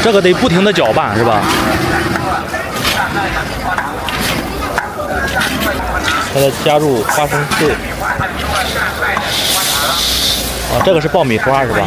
这个得不停的搅拌是吧？再加入花生碎。啊，这个是爆米花是吧？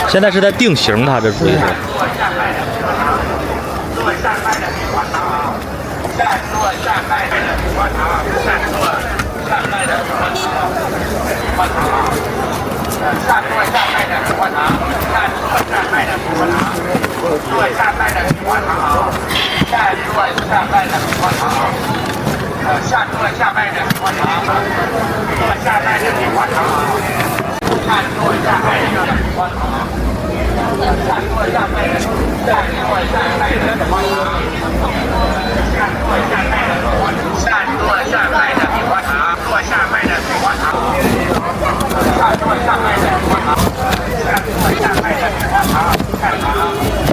现在是在定型，它这属于是。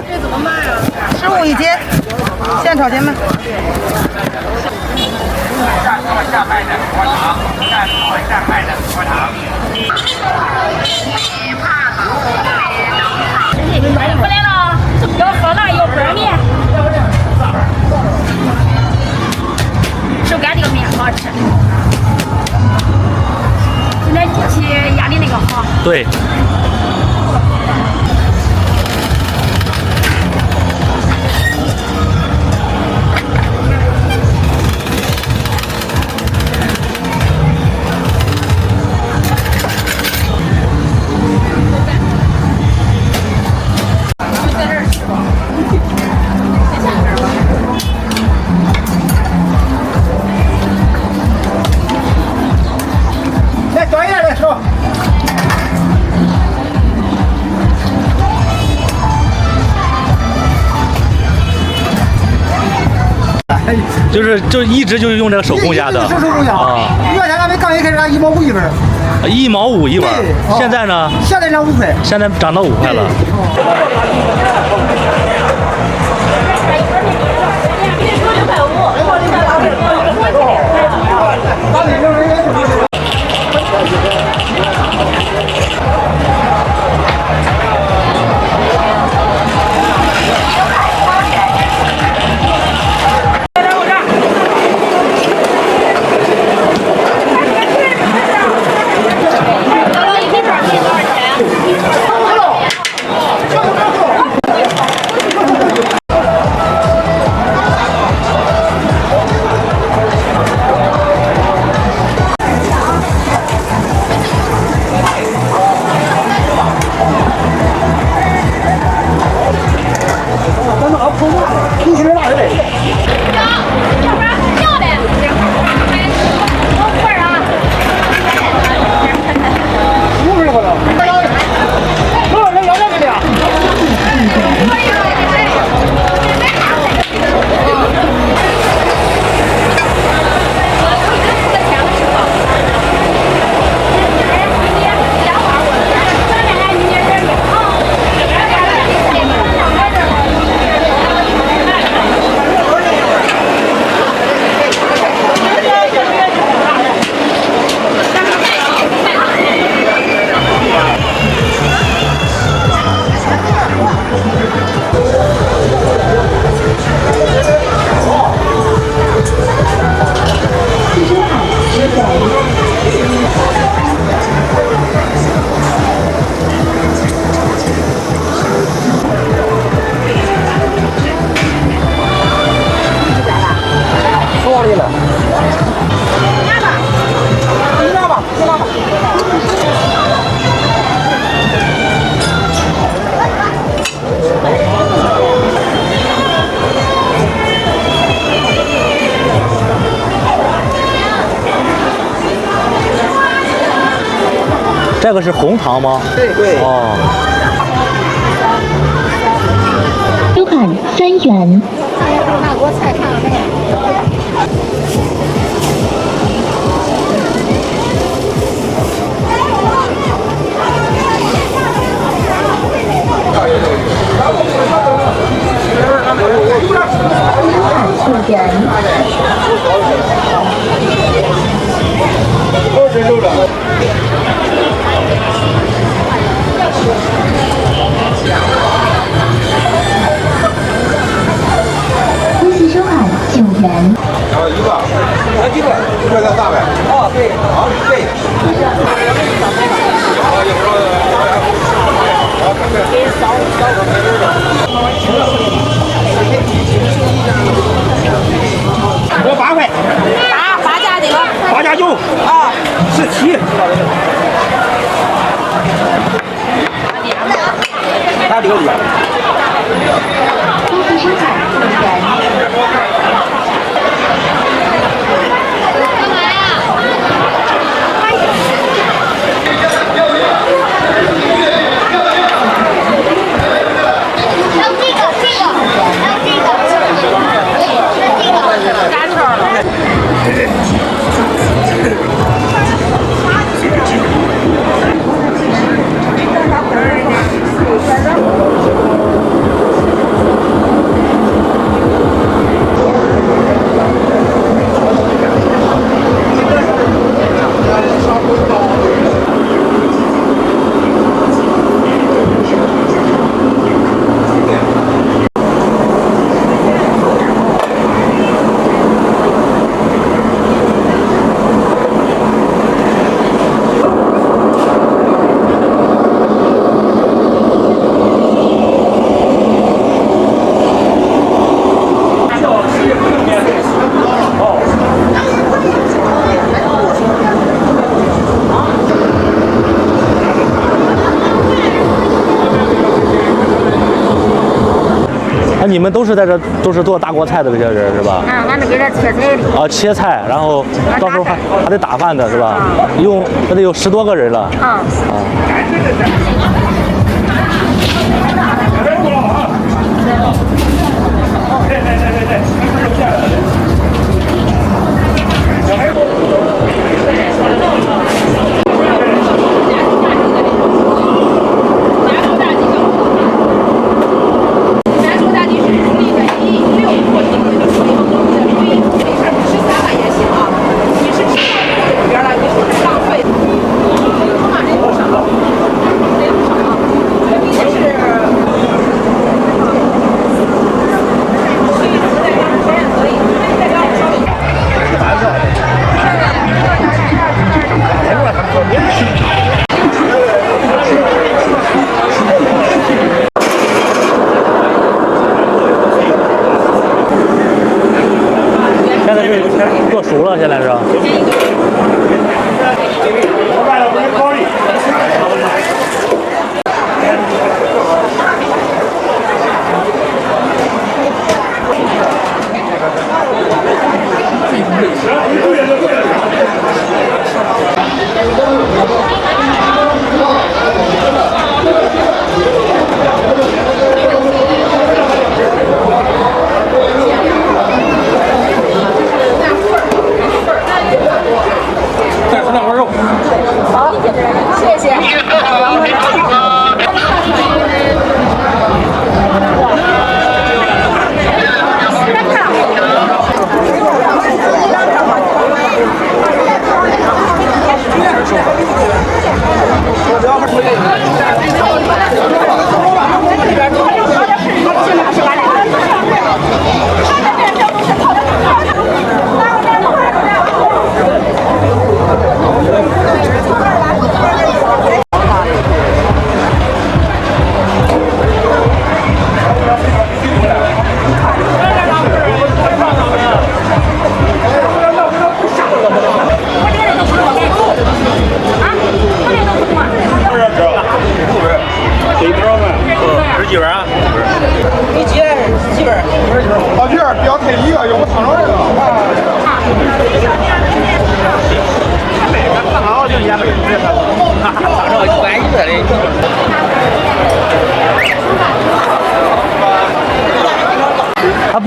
这怎么卖啊？15一斤，现炒钱吗？下卖的火肠，下卖的火肠。回来了，有饸饹，有板面，手擀这个面好吃。现在机器压力那个好。对。就一直就是用这个手工压的，手工压啊。原先俺们刚一开始俺1毛5一碗，1毛5一碗。现在呢？现在涨5块，现在涨到5块了。这个是红糖吗？对对。哦。收款3元。那我菜看看。恭喜收看9元。然后一个，来几个？一个再大呗。哦，对，好，对。我8块八价的，8加9啊， 17。还留着。恭喜收看9元。你们都是在这都是做大锅菜的这些人是吧？俺们给这切菜的。啊，切菜，然后到时候还得打饭的是吧？那得有10多个人了。啊。现在是做熟了，现在是。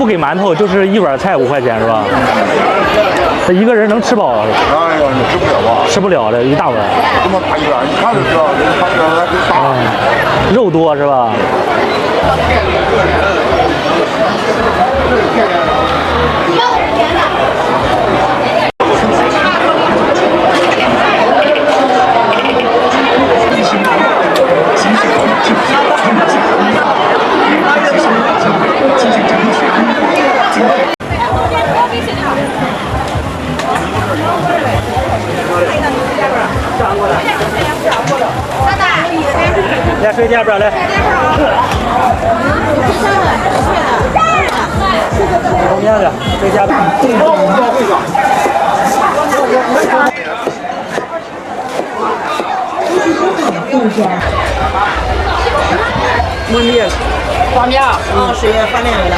不给馒头，就是一碗菜5块钱是吧？这一个人能吃饱？哎呀，你吃不了啊！吃不了的，一大碗。这么大一碗，你看就知道，看着它就大。肉多是吧？来，水点边来。后面的水点边。焖面，方便啊，是方便的。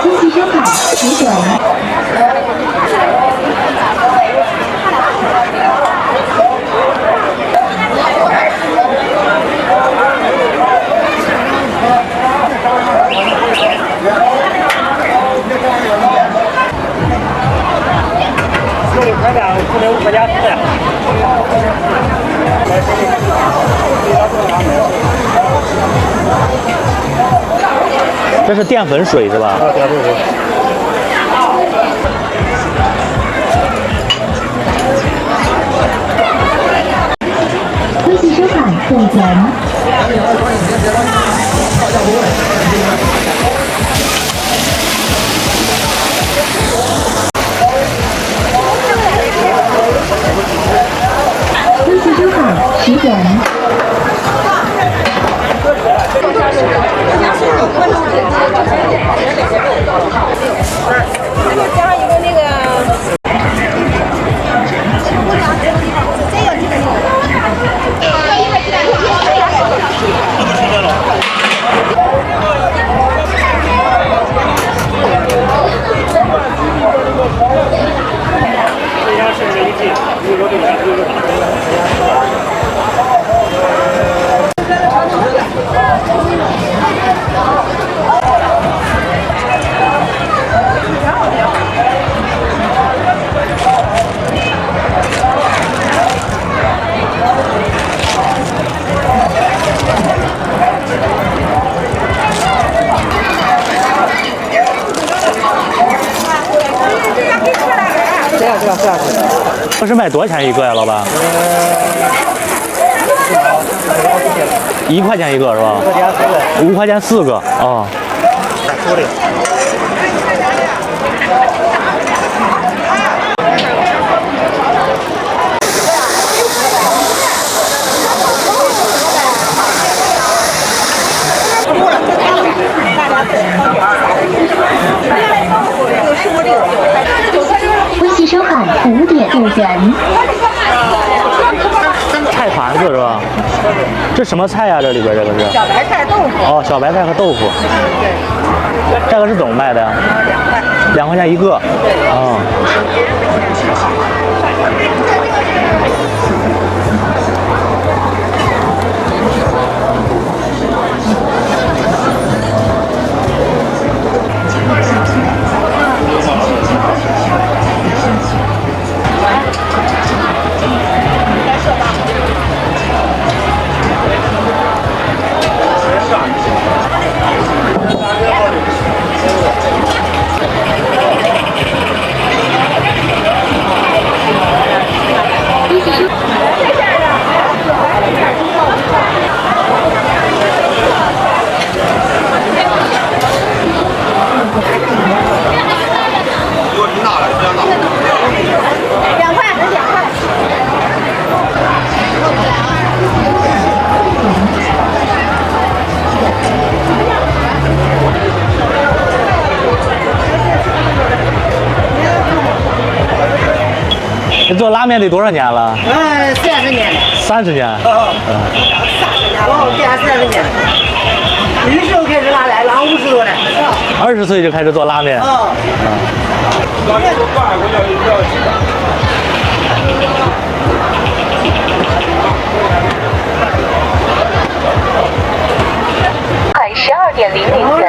恭喜收看10点。这是淀粉水是吧？淀粉水。恭喜收看5点。恭喜收看10点。这是卖多少钱一个呀，老板？1块钱一个是吧？5块钱4个啊。恭喜收看5点5元。菜盘子是吧？这什么菜呀？这里边这个是？小白菜豆腐。哦，小白菜和豆腐。这个是怎么卖的呀？2块钱一个。啊。你做拉面得多少年了30年了。 30年。哦，变30年了。20岁开始拉来，拉50多了。20岁就开始做拉面。啊。快12:00分。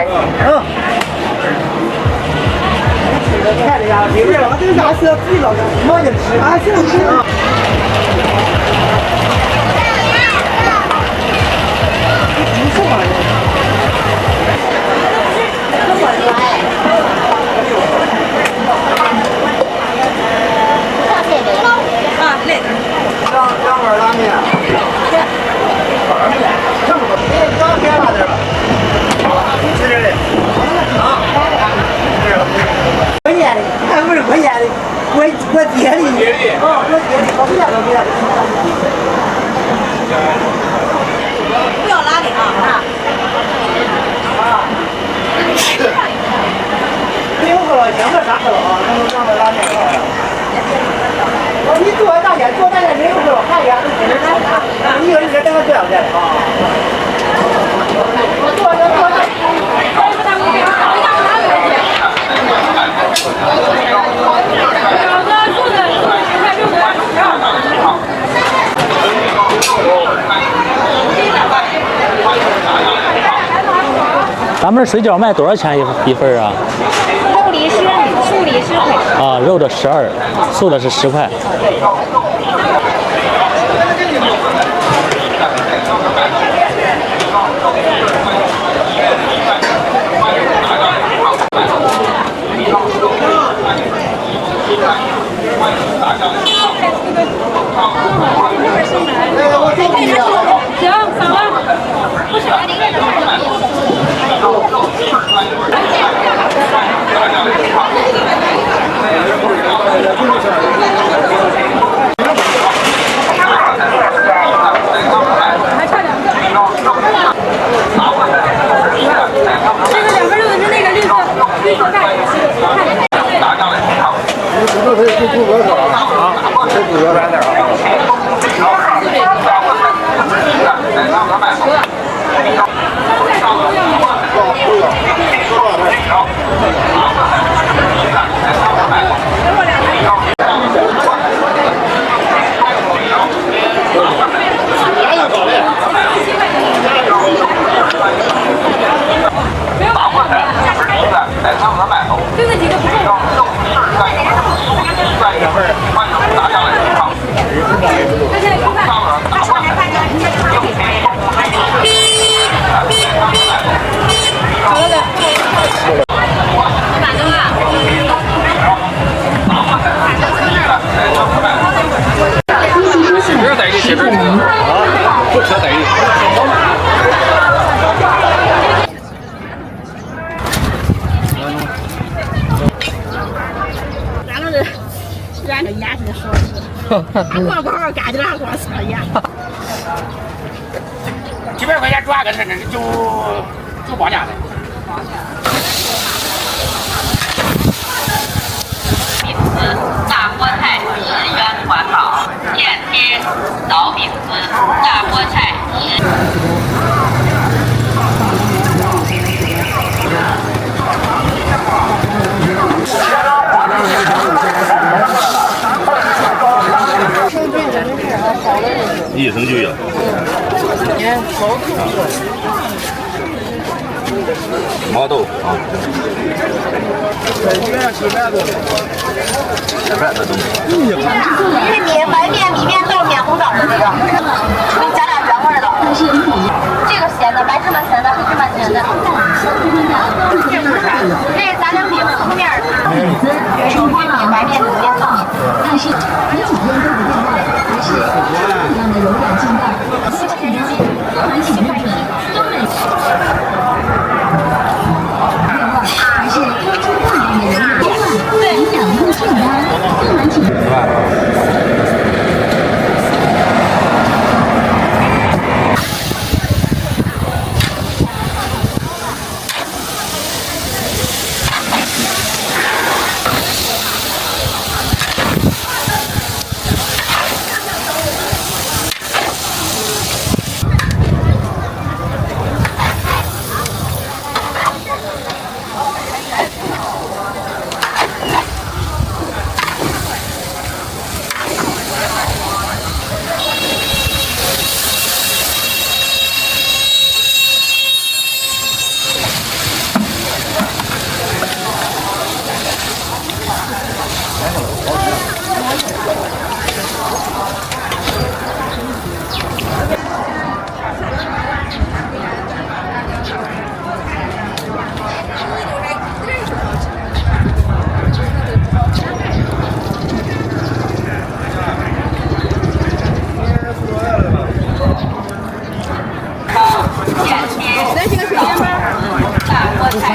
看这呀，里边儿这个啥是最老的，忙着吃啊，行啊。什么玩意儿？两碗拉面。刚别拉点吧。吃点嘞。啊。块钱的，还不是块钱的，我爹的。啊，我爹的，我不要了，不要了。不要拉脸啊！没有个两个啥了啊？两个拉面。你做大件没有个还呀？你一个人等个多少钱啊？咱们这水饺卖多少钱一份啊？肉梨10，素梨10块。啊，肉的12，素的是10块。行，扫了。不是1个人。还差2个。这个2个肉的是那个绿色盖。这可以给猪哥说啊，给猪哥来点啊。就那几个不够。写字啊，不可待遇。俺那是俺这眼睛少吃，俺光光干净，俺光吃眼。几百块钱赚个这就报价的。大锅菜10元管饱，天天烧饼子，大锅菜益生菌呀。毛豆啊。吃饭的东西。玉米、白面、米面、豆面、红枣的这个，给你加点原味的。这个咸的，白芝麻咸的，黑芝麻咸的。这是杂粮饼，粗面的。有玉米、白面、米面、豆面。但是你几天都不变坏，还是一样的柔软劲道。还请注意，东北。还是突出大量的人流量，营养又健康，更完全。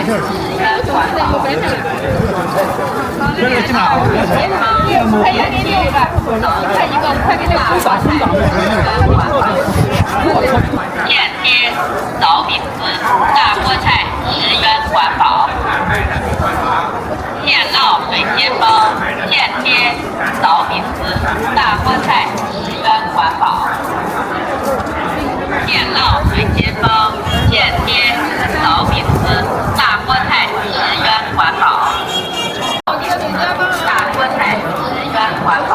元管饱。面老水煎包，燕贴枣饼子，大锅菜10元管饱。面烙水煎包，燕贴枣饼子，大锅菜10元管饱。面烙水煎包，燕贴枣饼子，大锅菜10元管饱。大锅菜10元管饱。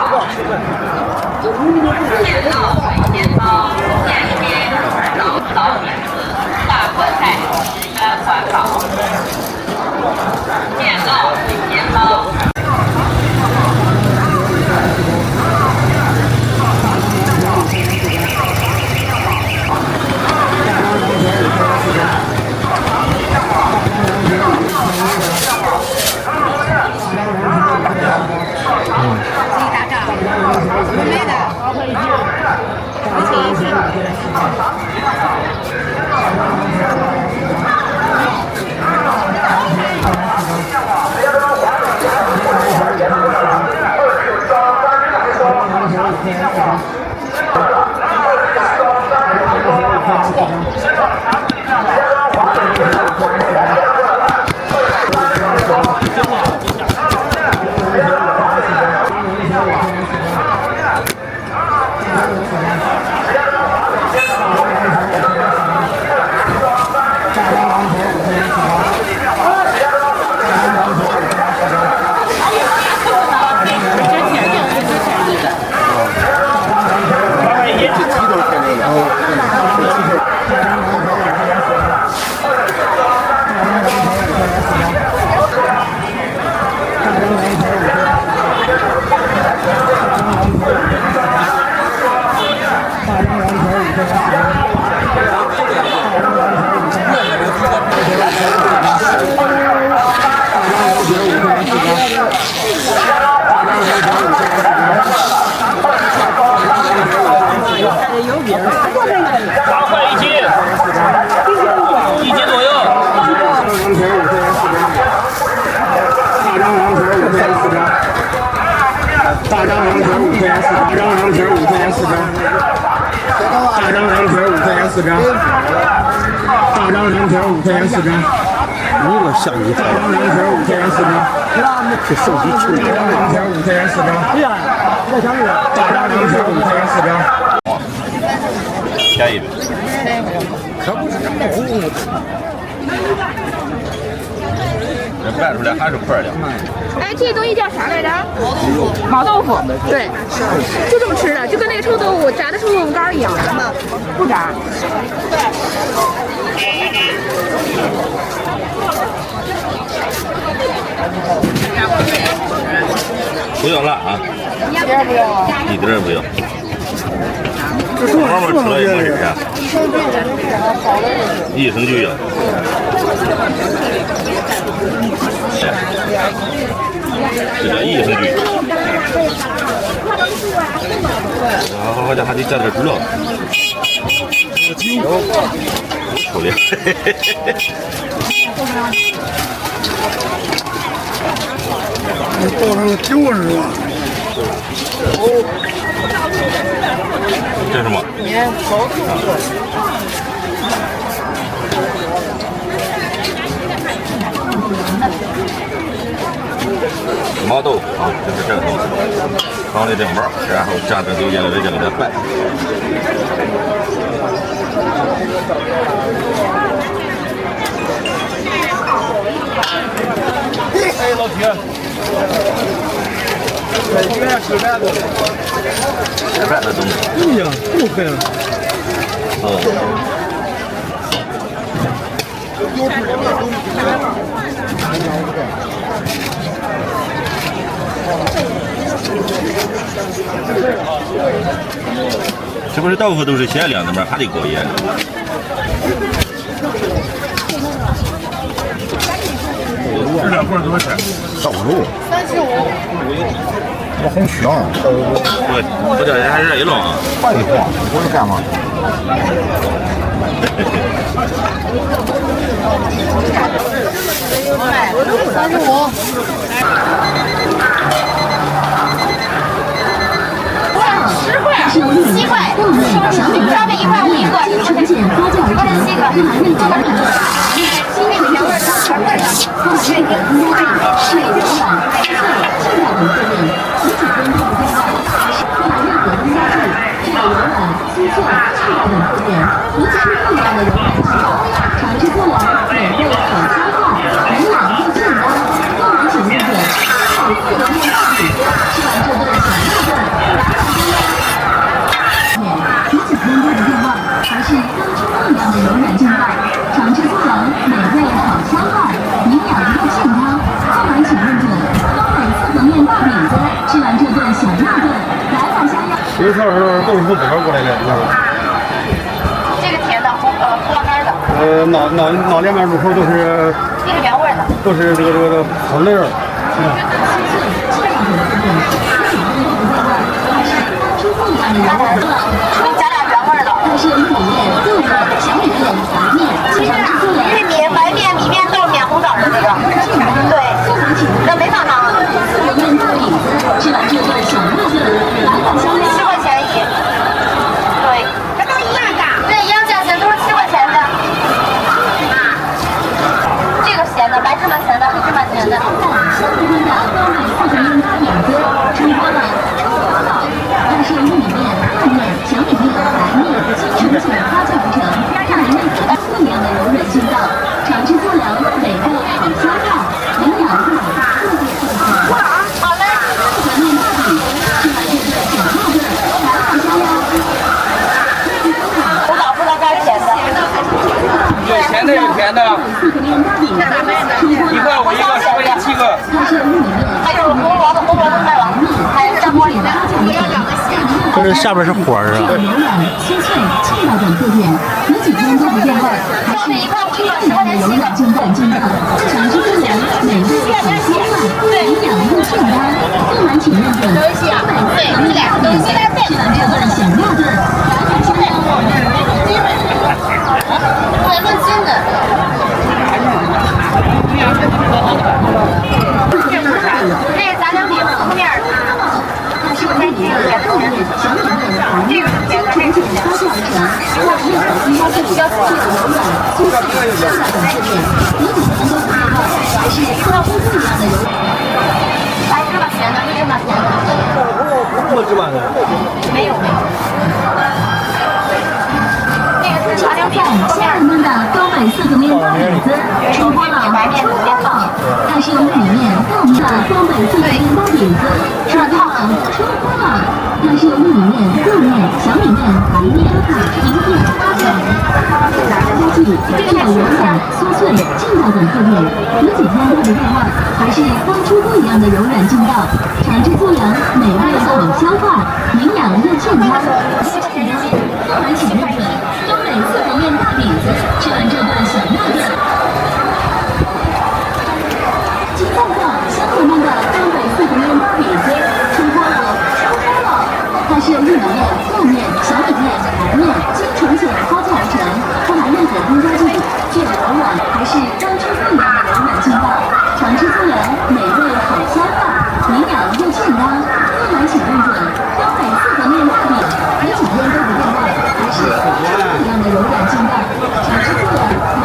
面烙水煎包，燕贴枣饼子，大锅菜10元管饱。面烙水煎包。大张羊腿5块钱4张，大张羊腿5块钱4张，大张羊腿5块钱4张，大张羊腿5块钱4张。你个相机，大张羊腿5块钱4张，这手机球，大张羊腿5块钱4张。对呀，我想这个，大张羊腿5块钱4张。便宜呗。可不是这么红。这拌出来还是块的。哎，这东西叫啥来着？毛豆腐。对，就这么吃的，就跟那个臭豆腐炸的臭豆腐干一样。不炸。不要辣啊！一点儿不要啊！一点儿不要。慢慢吃了也没事啊。一生就要。这叫一生就。好家伙，还得加点猪肉。瞅的。倒上酒是吧？这是什么？毛豆腐啊，就是这个东西，放的这毛，然后加这油盐给它拌。哎，老铁，在医院吃饭的，吃饭的东西。对呀，不分。这不是豆腐都是鲜凉的吗？还得过盐。这两块多少钱？豆腐35。我很香。不叫人还热一笼啊。废话，我是干嘛？ 7块，烧饼1块5一个，10块钱7个，新纯原味的，是油碗、鸡翅、青菜等各店，有几间都不见外，不含任何添加剂，只有油碗、鸡翅、青菜等各店，尤其是不一样的油碗鸡肉，尝试做了美味好消化，营养又健康，不瞒请入店，4个面大饼，吃完这顿小肉顿，有几天都不变味，还是刚出锅一样的柔软劲道，尝吃做了美味好消化，营养又健康，不瞒请认准，东北4合面大饼子，吃完这顿小肉顿，来碗香腰。这菜是都是从北边过来的，你看。这个甜的，胡辣干的。脑两边入口都是。这个原味的。都是这个粉类儿。加点原味的。它是玉米面、豆面、小米面、白面，玉米、白面、米面、豆面、红枣的这个。对，那没放糖。面大饼子，吃完这顿小肉顿，来碗香腰，7块钱一。对，这都一样的。对，一样价钱，都是7块钱的。这个咸的，白芝麻咸的，黑芝麻咸的。香喷喷的东北4合面大饼子，出锅了。它是玉米面、豆面、小米面、白面、金纯且发酵而成，不含任何不一样的柔软劲道，尝吃做凉，美味好消化，营养又好，特别健康。好嘞，4合面大饼，吃完这顿小肉顿，来碗香腰。胡枣不知道该甜的。对，咸的有甜的。4合面大饼，1块5一个，10块钱7个。它是玉米面，还有红萝卜卖完，还有大锅里的。这是下边是火是吧？柔软、酥脆、劲道等特点，有几天都不变味，还是1块5一个，10块钱7个。劲道，尝吃不凉，美味好消化，营养又健康，不瞒请认准，东北4合面大饼子，吃完这顿小肉顿，来碗香腰。对，论斤的。这个杂粮饼粗面的。10块钱一个，甜的甜的，小米面、白面、金纯且发酵而成，不含任何添加剂，具有柔软、酥脆、劲道等特点，有几天都不变味，还是跟珍珠一样的柔软。白芝麻咸的，黑芝麻咸的。什么芝麻的？没有。茶凉面，香喷喷的东北4合面大饼子，出锅了，出锅了！它是玉米面、豆面的东北4合面大饼子，出锅了，出锅了！它是玉米面、豆面、小米面、白面、银面、花卷，加剂，具有柔软、酥脆、劲道等特点，有几天都不变味，还是刚出锅一样的柔软劲道，尝吃做凉，美味好消化，营养又健康。不瞒请认准，东北4合面大饼子，吃完这顿小肉顿。金灿灿、香喷喷的东北4合面大饼子，出锅了，出锅了！它是玉米面、豆面、小米面、白面，精纯且发酵而成，不含任何添加剂，具有柔软，还是刚出锅一样的柔软劲道，尝吃做凉，美味好消化，营养又健康。不瞒请认准，东北4合面大饼，有几天都不变味，还是跟珍珠一样的柔软劲道，尝吃做凉。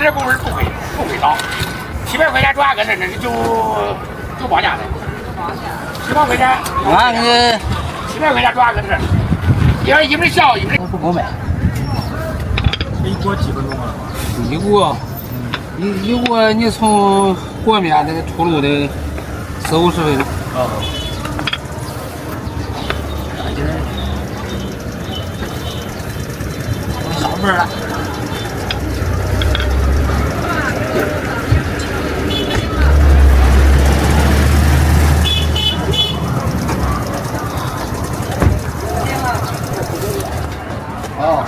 这工人不会少，700块钱抓个那就包价的，700块钱。俺那个700块钱抓个这，要一边笑一边。不够卖。一锅几分钟啊？一锅你从和面那个出炉的40-50分钟。上班了。哦。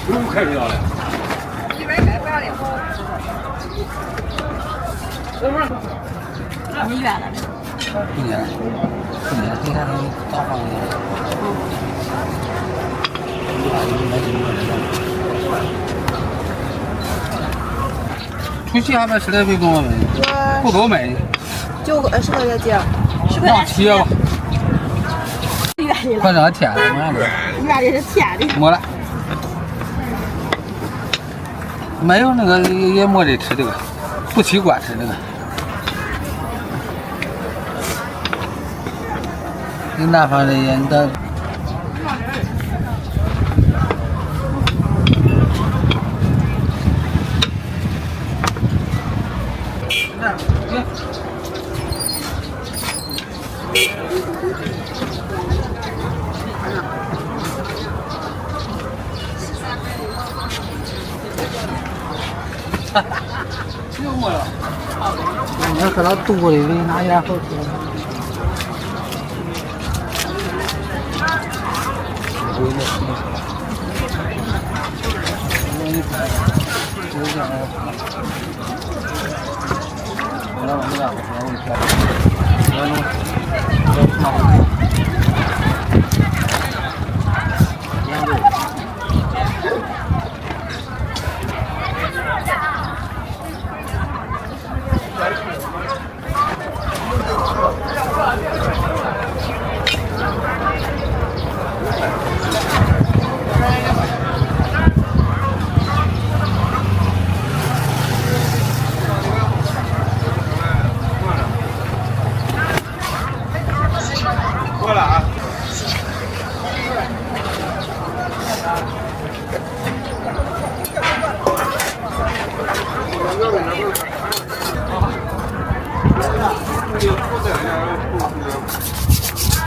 不用开水了。100块不要脸。你远了。一年，你看能大方一点。出去还卖10来分钟了，不多卖。就10块钱斤，10块往起吧。愿意了。快2天了，妈的。愿意是甜的。没了。没有那个也没得吃这个，不习惯吃这个。你南方人也的。又没了。你要搁那肚里，给你拿点好吃的。过了啊。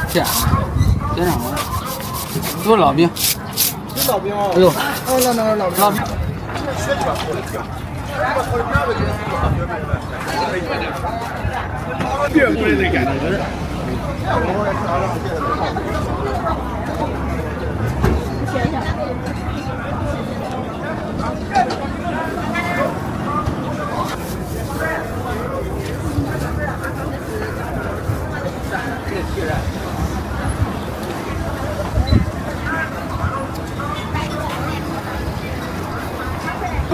这样，别让我。有烙饼。有烙饼啊？哎呦，那烙饼。烙饼。别过来那干的是。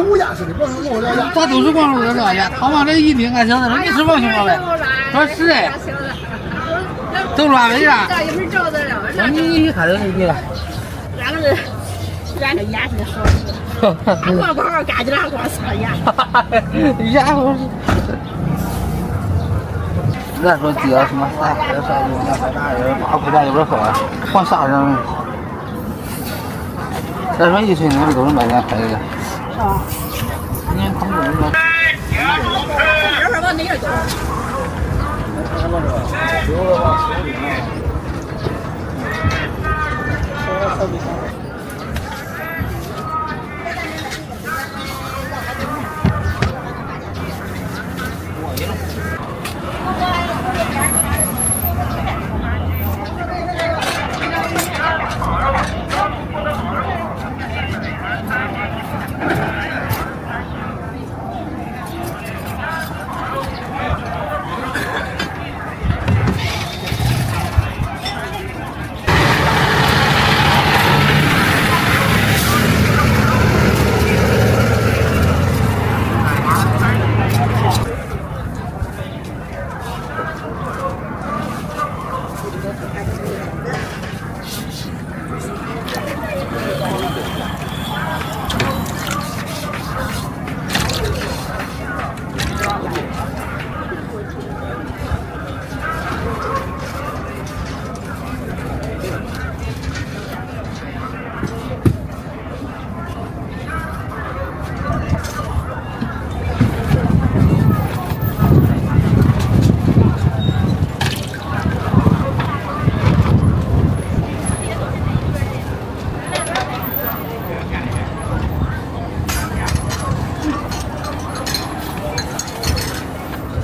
乌鸦似的，不是我这家，咱都是光路的这家，他妈这一盯俺晓得，你是王兄弟呗？说是哎，都乱了呀。你看这个了。俺们俺这眼睛好使，俺光不好干，就俺光擦眼。眼好使。咱说爹什么啥啥啥用的，啥人8块钱有点好，往啥人？咱说1岁那个都是卖钱开的。啊。你看他们这个。这会儿往哪儿走？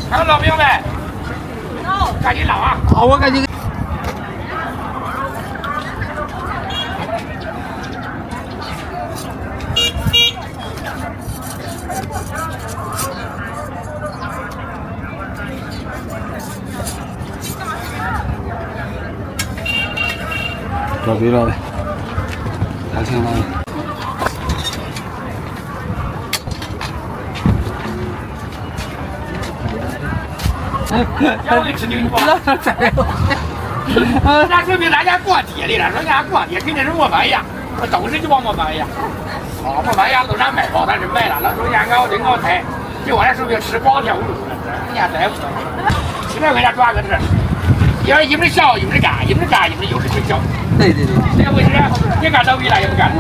还有烙饼呗？赶紧烙啊！好，我赶紧。老皮了呗，还挺好。要你吃牛肉，那说明咱家过节的了，说家过节跟那是磨饭一样，都是就往磨饭一样。哦，磨饭一样都咱卖包，咱是卖了，那中间熬的熬菜，就我这说明吃光条路，人家在乎。700块钱抓个这，因为一边小一边干，一边干一边有时就小。对对对。这回事也干倒闭了，也不干，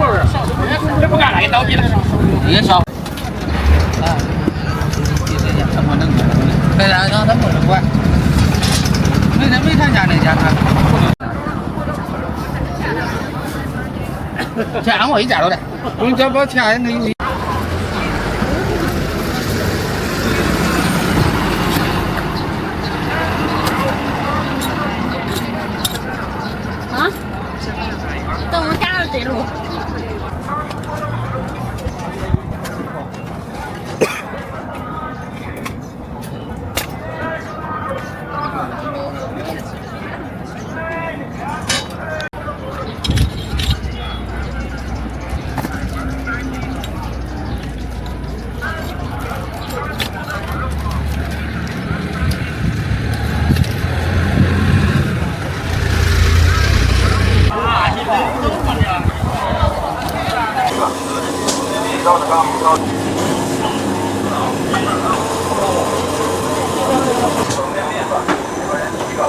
也不干了，也倒闭了。也少。啊，他不能管，本来他不能管，没他家那家他不能。钱我一点都的，你这把钱那有。等我赶上对路。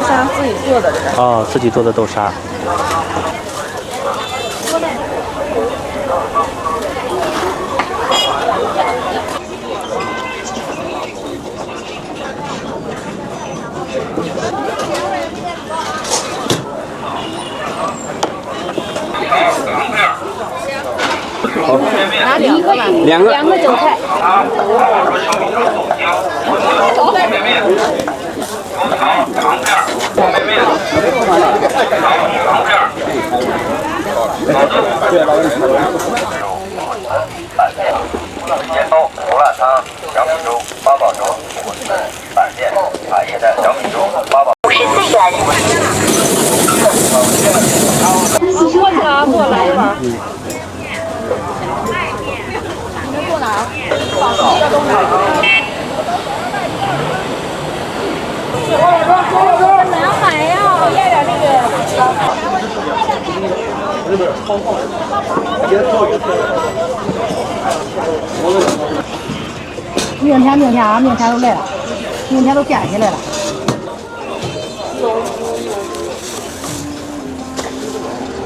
像自己做的这个。哦，自己做的豆沙。拿两个吧，两个韭菜。咸粥、胡辣汤、小米粥、八宝粥、馄饨、板面、茶叶蛋、小米粥、八宝。我茶给我来一碗。你们坐哪儿？放一个东西。难买呀，我要点那个。明天啊，明天都来了，明天都建起来了。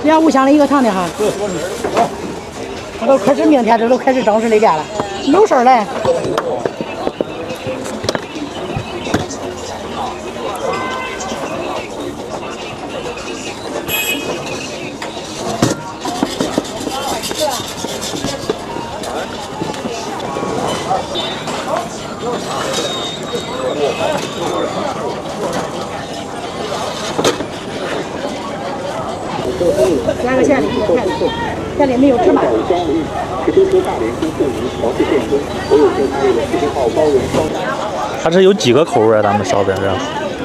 两五箱的一个长的哈。这都开始明天这都开始正式的干了，有事儿来。加个馅里，馅里没有芝麻。它是有几个口味？咱们烧饼这？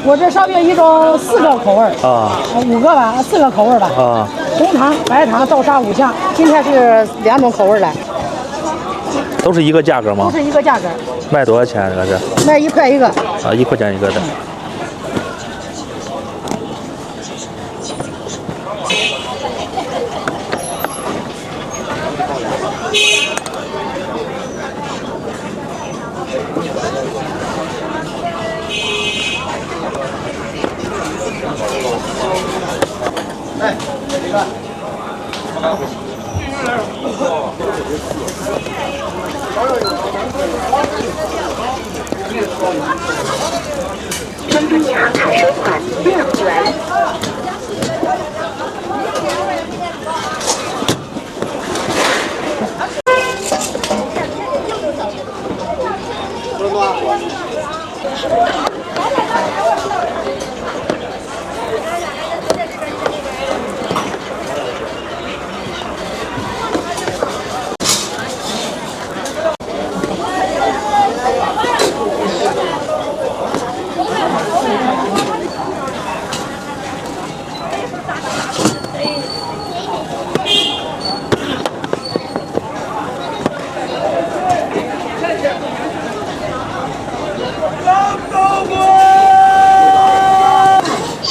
我这烧饼一共4个口味啊，5个吧，4个口味吧。啊。红糖、白糖、豆沙5项，今天是2种口味来。都是一个价格吗？都是一个价格。卖多少钱？这是？卖1块一个。啊，1块钱一个的。哎，这个。珍珠茶卡收款2元。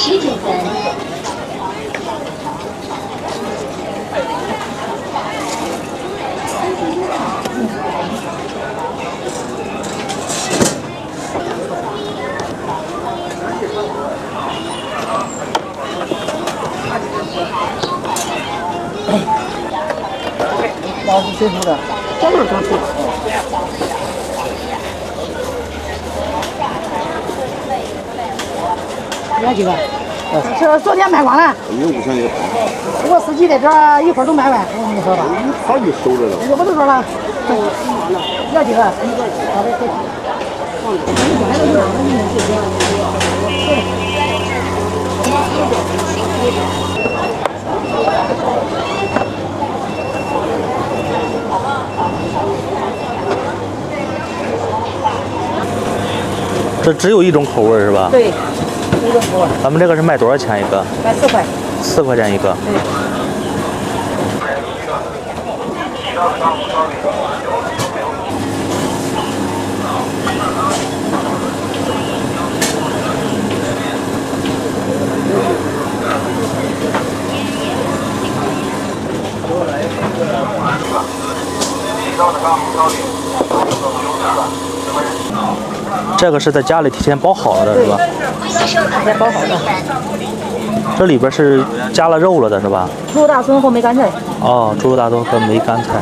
19分。老是水煮的，这就是正水。要几个？是昨天卖光了。你5块钱。我司机在这儿一会儿都卖完，我跟你说吧。他就收着了。我都说了。要几个？好的，这只有一种口味是吧？对，一种口味。咱们这个是卖多少钱一个卖4块。4块钱一个。对。这个是在家里提前包好了的是吧？提前包好的。这里边是加了肉了的是吧？猪肉大葱和梅干菜。哦，猪肉大葱和梅干菜。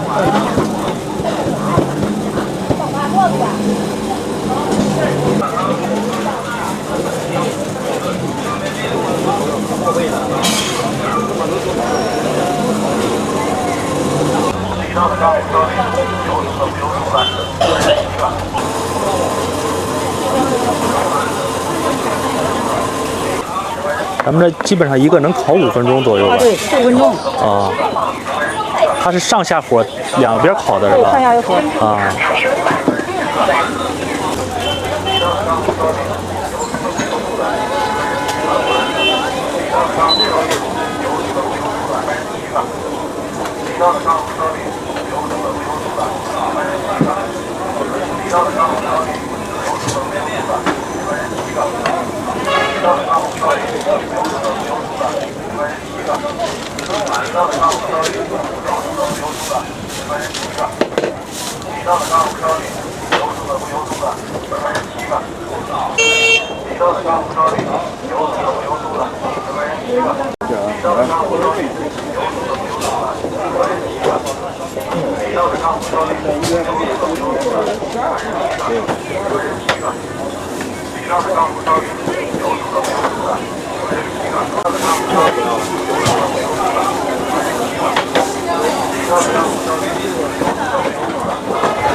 咱们这基本上一个能烤5分钟左右吧？啊，对，5分钟。啊，它是上下火两边烤的是吧？上下火。啊。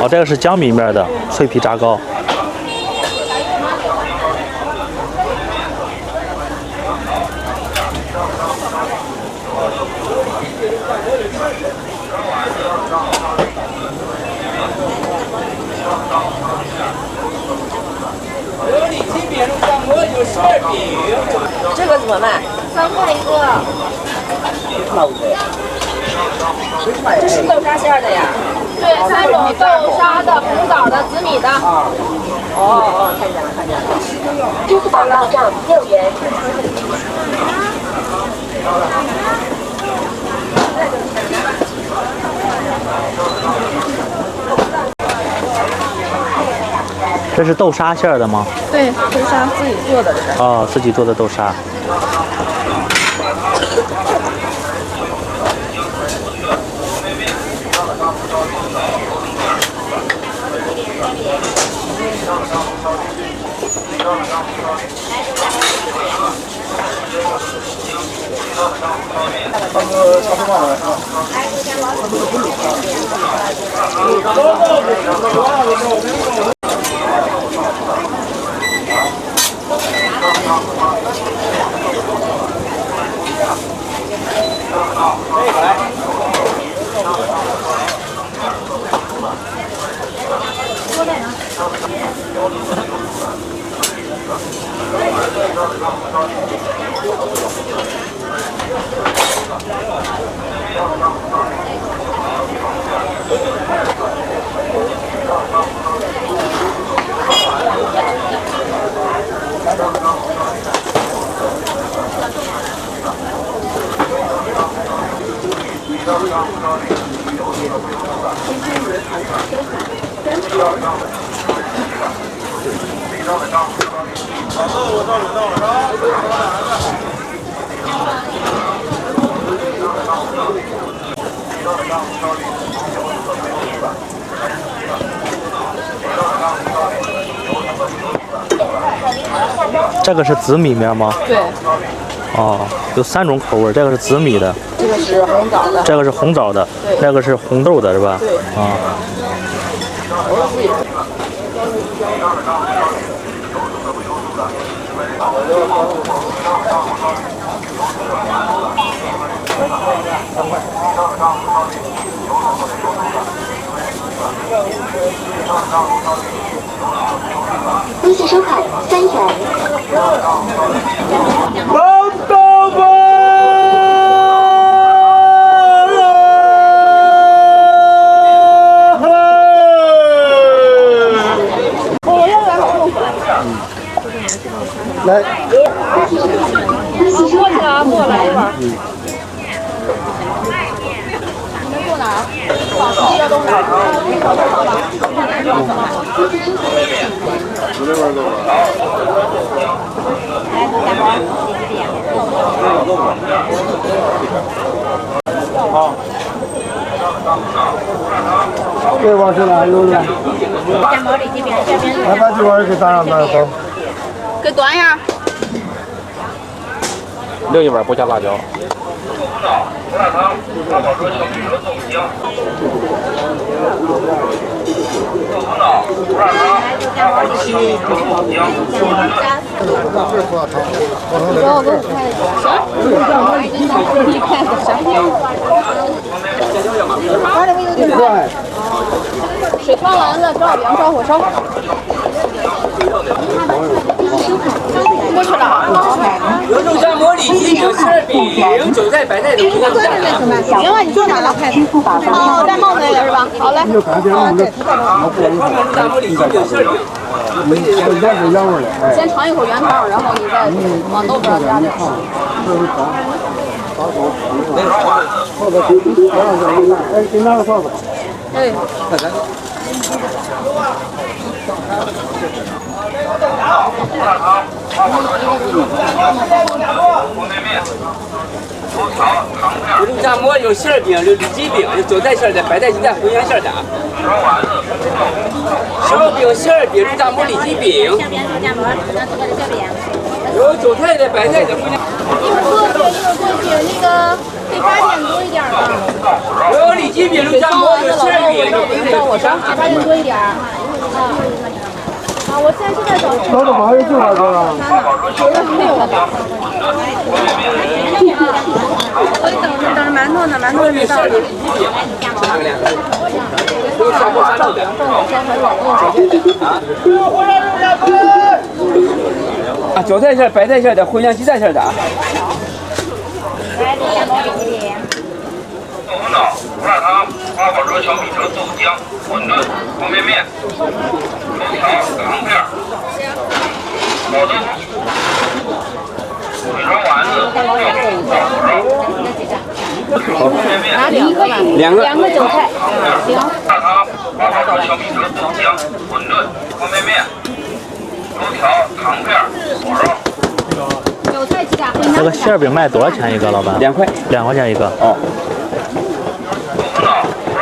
哦，这个是江米面的脆皮炸糕。这个怎么卖？3块一个。这是豆沙馅的呀？对，3种豆沙的、红枣的、紫米的。哦，看见了，看见了。支付宝到账6元。这是豆沙馅的吗？对，豆沙自己做的。哦，自己做的豆沙。这个是紫米面吗？对。哦，有3种口味，这个是紫米的，这个是红枣的，这个是红枣的，对，那个是红豆的，是吧？对。啊。微信收款3元。来，微信收款过来一会儿。你们坐哪儿？这个东西。好。这碗是哪有的？来把这碗给打上来走。给端一下。另一碗不加辣椒。水汤丸子、烧饼、烧火烧。过去了。有肉夹馍、里脊饼、馅饼、韭菜、白菜的。行了，你坐哪了？哦，戴帽子那个是吧？好嘞。肉夹馍、里脊饼、馅饼。先尝一口原汤，然后你再往豆腐上加点。哎，给拿个勺子。哎。有肉夹馍，有馅饼，有里脊饼，有韭菜馅的、白菜鸡蛋、茴香馅的。烧饼、馅饼、肉夹馍、里脊饼。有韭菜的、白菜的、茴香。一会儿过去，那个得8点多一点吧。有里脊饼、肉夹馍，有馅饼，到我上，8点多一点。啊，我现在找。老子妈有多少个啊？没有了。我等着馒头呢，馒头没到。有小锅沙的。啊，韭菜馅、白菜馅的、茴香鸡蛋馅的。来，肉夹馍、里脊饼。豆腐脑、胡辣汤、花果肉小米粥、豆浆、馄饨、方便面、油条、糖片、毛豆腐、水烧丸子、烧火烧、方便面、两个韭菜，行。辣汤、花果肉小米粥、豆浆、馄饨、方便面、油条、糖片、火烧。韭菜鸡蛋。这个馅饼卖多少钱一个，老板？2块，2块钱一个。哦。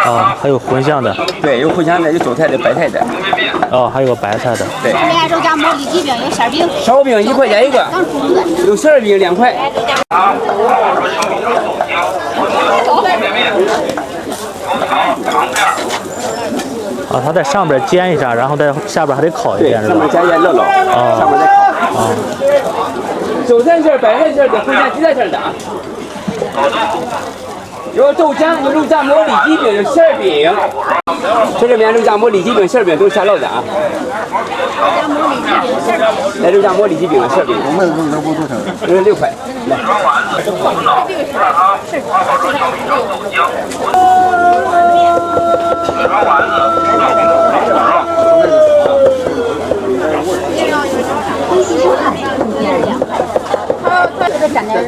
啊，还有茴香的。对，有茴香的，有韭菜的、白菜的。哦，还有个白菜的。对。上面肉夹馍、里脊饼有馅饼。烧饼1块钱一个，有馅饼2块。啊，它在上边煎一下，然后在下边还得烤一遍，是吧？上面加腌热了，上面再烤。韭菜馅儿、白菜馅儿的、烩馅、鸡蛋馅儿的啊。有豆浆，有肉夹馍、里脊饼，有馅儿饼。这里面肉夹馍、里脊饼、馅儿饼都是下烙的啊。来肉夹馍、里脊饼、馅儿饼。我们肉不多少？6块。来。欢喜收看豆角2。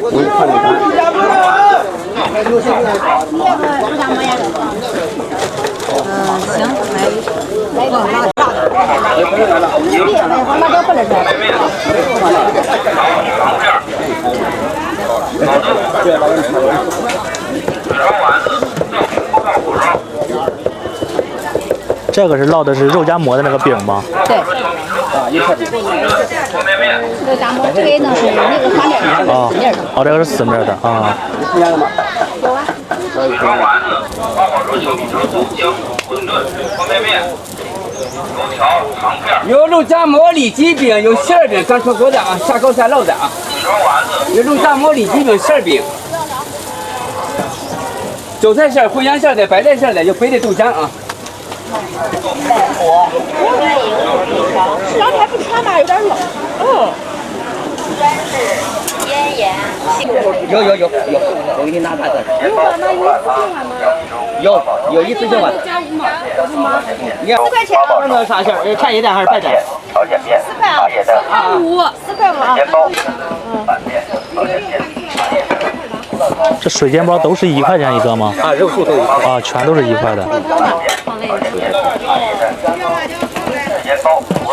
我看了看。行，来一个辣的。辣椒不能吃。这个是烙的是肉夹馍的那个饼吗？对。肉夹馍这个呢是那个发面的，哦，哦，这个是死面的啊。有啊。小丸子、八宝粥、小米粥、豆浆、馄饨、方便面、油条、糖片。有肉夹馍、里脊饼，有馅儿饼，刚说过的啊，下糕下烙的啊。有肉夹馍、里脊饼、馅儿饼。韭菜馅儿、烩香馅儿的、白菜馅儿的，有肥的豆浆啊。这两天不穿吧，有点冷。咽炎。有，我给你拿把子。有一次性碗。你看， 4块钱啊？那啥馅儿？茶叶蛋还是白蛋？ 4块啊？4块5。这水煎包都是1块钱一个吗？啊，肉素都有。啊，全都是1块的。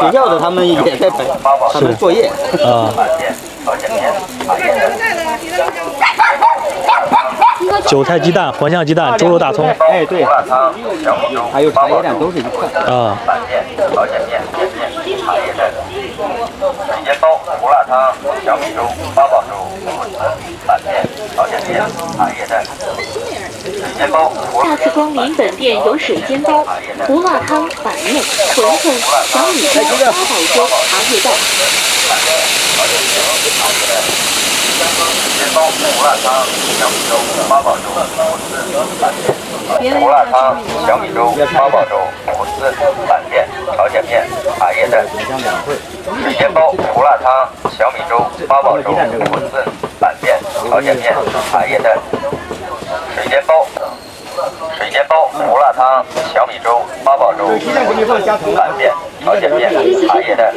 学校的他们也在摆，他们作业。啊。韭菜鸡蛋、茴香鸡蛋、猪肉大葱。哎，对。还有茶叶蛋都是1块。啊。水煎包、胡辣汤、小米粥、八宝粥、馄饨、板面、朝鲜面、茶叶蛋。水煎包。下次光临本店有水煎包、胡辣汤、板面、馄饨、小米粥、八宝粥、茶叶蛋。水煎包、胡辣汤、小米粥、八宝粥、馄饨、板面。胡辣汤、小米粥、八宝粥、馄饨、板面、朝鲜面、茶叶蛋。水煎包、胡辣汤、小米粥、八宝粥、馄饨、板面、朝鲜面、茶叶蛋。水煎包、胡辣汤、小米粥、八宝粥、板面、朝鲜面、茶叶蛋。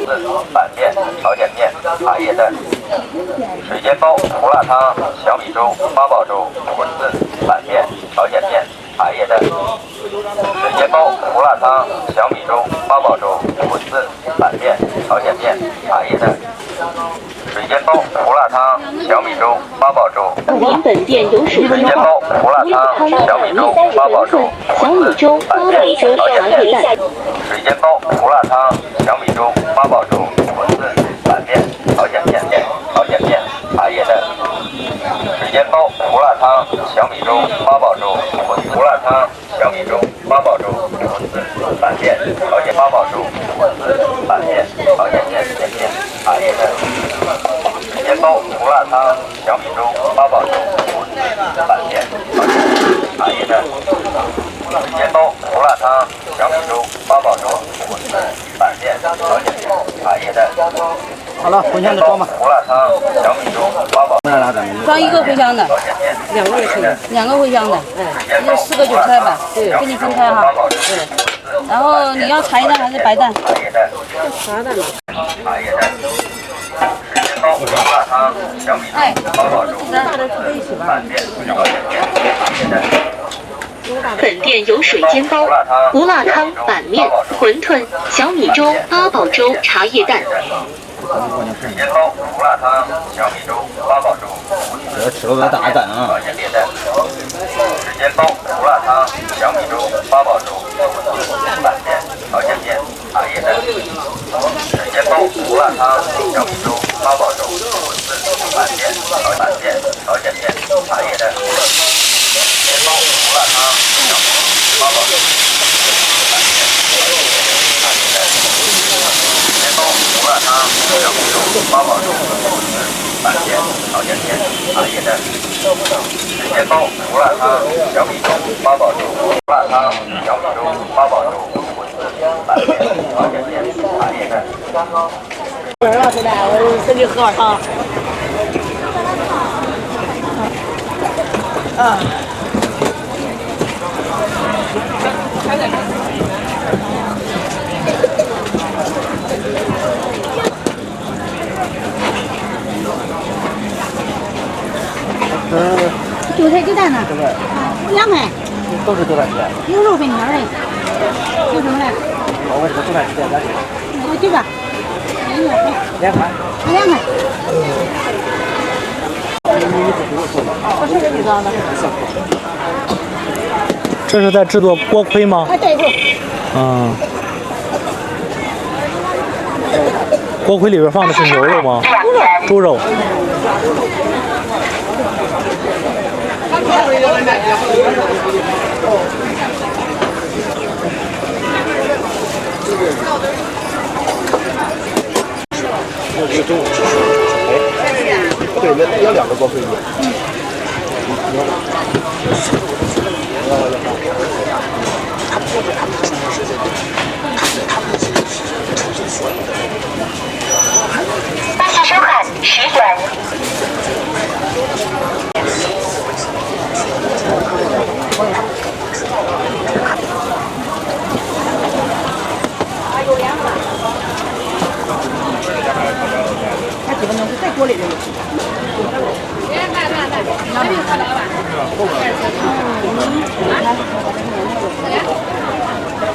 板面、朝鲜面、茶叶蛋。水煎包、胡辣汤、小米粥、八宝粥、馄饨、板面、朝鲜面、茶叶蛋。水煎包、胡辣汤、小米粥、八宝粥、馄饨、板面、朝鲜面、茶叶蛋。水煎包、胡辣汤、小米粥、八宝粥。您本店有水煎包、胡辣汤、小米粥、八宝粥、小米粥、八宝粥、茶叶蛋。水煎包、胡辣汤、小米粥、八宝粥、馄饨、板面、朝鲜面、茶叶蛋。水煎包、胡辣汤、小米粥、八宝粥、胡辣汤、小米粥、八宝粥、馄饨、板面、朝鲜八宝粥、馄饨、板面、朝鲜面、茶叶蛋。水煎包、胡辣汤、小米粥、八宝粥、馄饨、板面、朝鲜面、茶叶蛋。水煎包、胡辣汤、小米粥、八宝粥、馄饨、板面、朝鲜面、茶叶蛋。好了，茴香的装吧。胡辣汤、小米粥、八宝粥。装1个茴香的，2个也可以，2个茴香的，这4个韭菜吧，对，给你分开哈，对。然后你要茶叶蛋还是白蛋？茶叶蛋。水煎包、胡辣汤、小米粥、八宝粥、板面、朝鲜面、茶叶蛋。本店有水煎包、胡辣汤、板面、馄饨、小米粥、八宝粥、茶叶蛋。水煎包、胡辣汤、小米粥、八宝粥、这吃了个大蛋啊！水煎包、胡辣汤、小米粥、八宝粥、板面、朝鲜面、茶叶蛋。水煎包、胡辣汤、小米粥、八宝粥、馄饨、板面、朝鲜面、茶叶蛋。水煎包、胡辣汤、小米粥、八宝粥、板面、朝鲜面、茶叶蛋。水煎包、胡辣汤、小米粥、八宝茶叶蛋、豆腐脑、水煎包、胡辣汤、小米粥、八宝粥、胡辣汤、小米粥、八宝粥、馄饨、白面、毛卷面、茶叶蛋。不知道现在我自己喝汤。啊。韭菜鸡蛋呢？2块。都是韭菜鸡蛋。有肉粉条的，有什么嘞？我这个韭菜鸡蛋咋的？我这个2块。2块。这是在制作锅盔吗？对。嗯。锅盔里边放的是牛肉吗？猪肉。这个中午吃素。哎，对，那要2个锅盔子。大家收看10元。还几分钟就在锅里头。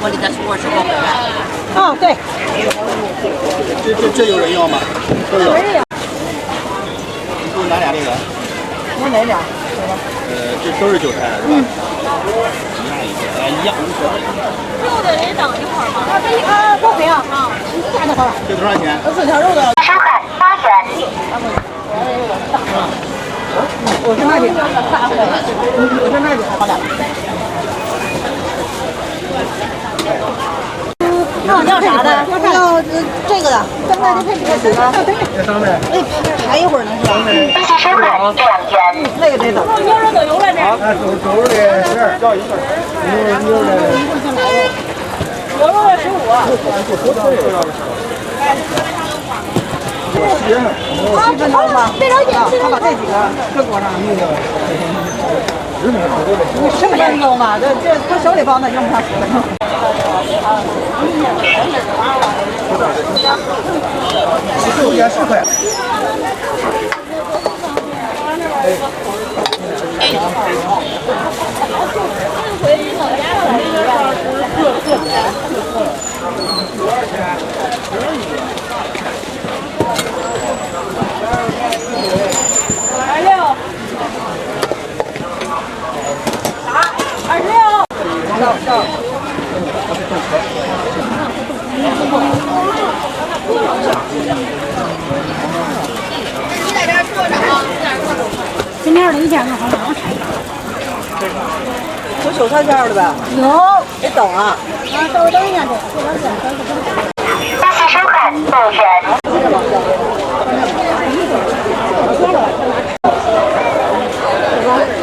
我里头是我是锅盔啊。哦，对。这有人要吗？都有。没人要。你给我拿俩那个。我哪俩？这都是韭菜。嗯。一样。肉的得等一会儿吗？锅盔啊。啊。啥的好了。这多少钱？4条肉的。收看8元。我是那里。我是那里好的。要啥的？要这个的。那就配这个吗？哎，排一会儿能行。大家收看2元。那个得等。牛肉都有了没？走肉的10，要1份。牛肉的。牛肉的15。7分钟吧。他把这几个搁锅上。你10分钟吧，这他手里包那用不上10分钟。15元10块。今天2件呢，好像有韭菜片的呗？有，得等啊。等一下，大家收看5元。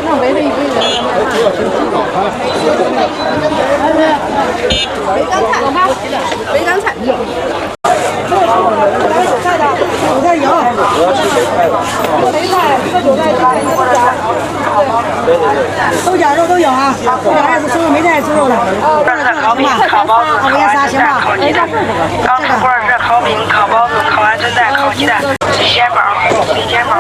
那围着一堆人。梅干菜。韭菜的，韭菜有。梅菜，一个韭菜，一个夹。豆角肉都有啊，豆角爱吃猪肉，梅菜爱吃肉的。烤饼、烤包子、烤鸭啥行吧？刚出锅是烤饼、烤包子、烤鹌鹑蛋、烤鸡蛋、水煎包、水煎包。